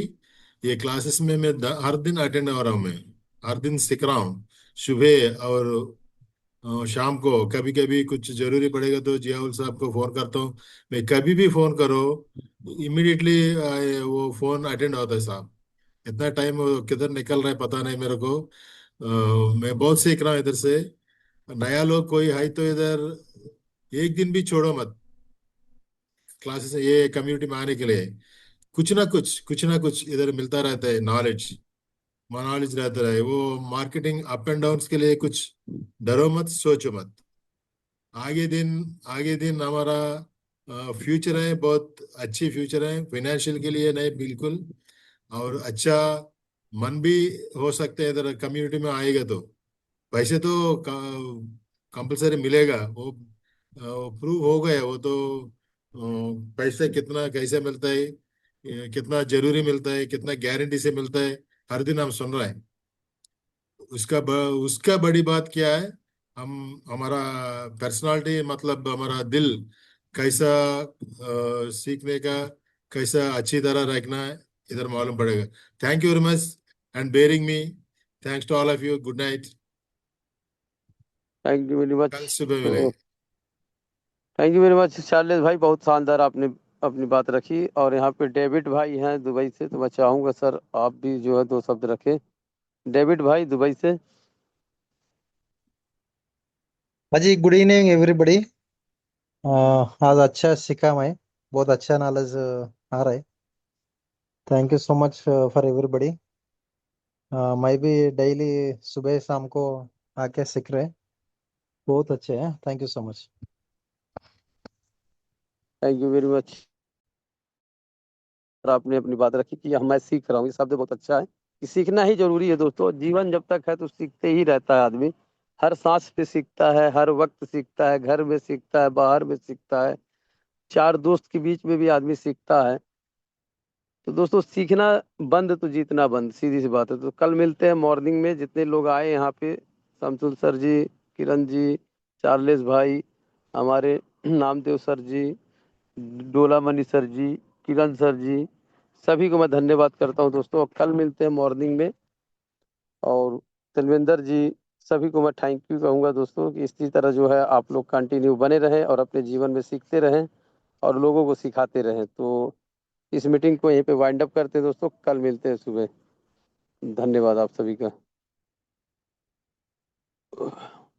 ये क्लासेस में मैं हर दिन अटेंड हो रहा हूँ। मैं हर दिन सीख रहा हूँ, सुबह और शाम को। कभी कभी कुछ जरूरी पड़ेगा तो जियाउल साहब को फोन करता हूँ। मैं कभी भी फोन करो, इमिडिएटली वो फोन अटेंड होता है साहब। इतना टाइम किधर निकल रहा है पता नहीं मेरे को। मैं बहुत सीख रहा हूँ इधर से। नया लोग कोई है तो इधर एक दिन भी छोड़ो मत, क्लासेस ये कम्युनिटी में आने के लिए। कुछ ना कुछ इधर मिलता रहता है, नॉलेज नॉलेज रहता है। वो मार्केटिंग अप एंड डाउन के लिए कुछ डरो मत, सोचो मत। आगे दिन हमारा फ्यूचर है, बहुत अच्छी फ्यूचर है, फाइनेंशियल के लिए नहीं बिल्कुल। और अच्छा मन भी हो सकता है इधर कम्युनिटी में आएगा तो। पैसे तो कंपलसरी मिलेगा, वो प्रूव हो गया वो तो। पैसे कितना कैसे मिलता है, कितना जरूरी मिलता है, कितना गारंटी से मिलता है, हर दिन हम सुन रहे हैं। उसका बड़ी बात क्या है, हम हमारा पर्सनालिटी, मतलब हमारा दिल कैसा सीखने का, कैसा अच्छी तरह रखना है, इधर मालूम पड़ेगा। Thank you very much and bearing me. Thanks to all of you. Good night. Thank you very much. कल सुबह तो मिलेंगे। Thank you very much Charles भाई, बहुत शानदार आपने अपनी बात रखी। और यहाँ पे डेविड भाई हैं दुबई से, तो मैं चाहूँगा सर आप भी जो है 2 शब्द रखें। डेविड भाई दुबई से। हाँ जी, गुड इवनिंग एवरीबडी। आज अच्छा सीखा मैं, बहुत अच्छा नॉलेज आ रहा है। Thank you so much for everybody. मैं भी डेली सुबह शाम को आके सीख रहे हैं, बहुत अच्छे हैं। Thank you so much. Thank you very much. और आपने अपनी बात रखी कि मैं सीख रहा हूँ, ये शब्द बहुत अच्छा है कि सीखना ही जरूरी है दोस्तों। जीवन जब तक है तो सीखते ही रहता है आदमी। हर सांस पे सीखता है, हर वक्त सीखता है, घर में सीखता है, बाहर में सीखता है, चार दोस्त के बीच में भी आदमी सीखता है। तो दोस्तों सीखना बंद तो जीतना बंद, सीधी सी बात है। तो कल मिलते हैं मॉर्निंग में, जितने लोग आए यहाँ पे, शमसुल सर जी, किरण जी, चार्लेस भाई, हमारे नामदेव सर जी, डोला मनी सर जी, किरण सर जी, सभी को मैं धन्यवाद करता हूँ दोस्तों। कल मिलते हैं मॉर्निंग में। और तलविंदर जी, सभी को मैं थैंक यू कहूँगा दोस्तों कि इसी तरह जो है आप लोग कंटिन्यू बने रहें और अपने जीवन में सीखते रहें और लोगों को सिखाते रहें। तो इस मीटिंग को यहीं पे वाइंड अप करते हैं दोस्तों, कल मिलते हैं सुबह। धन्यवाद आप सभी का।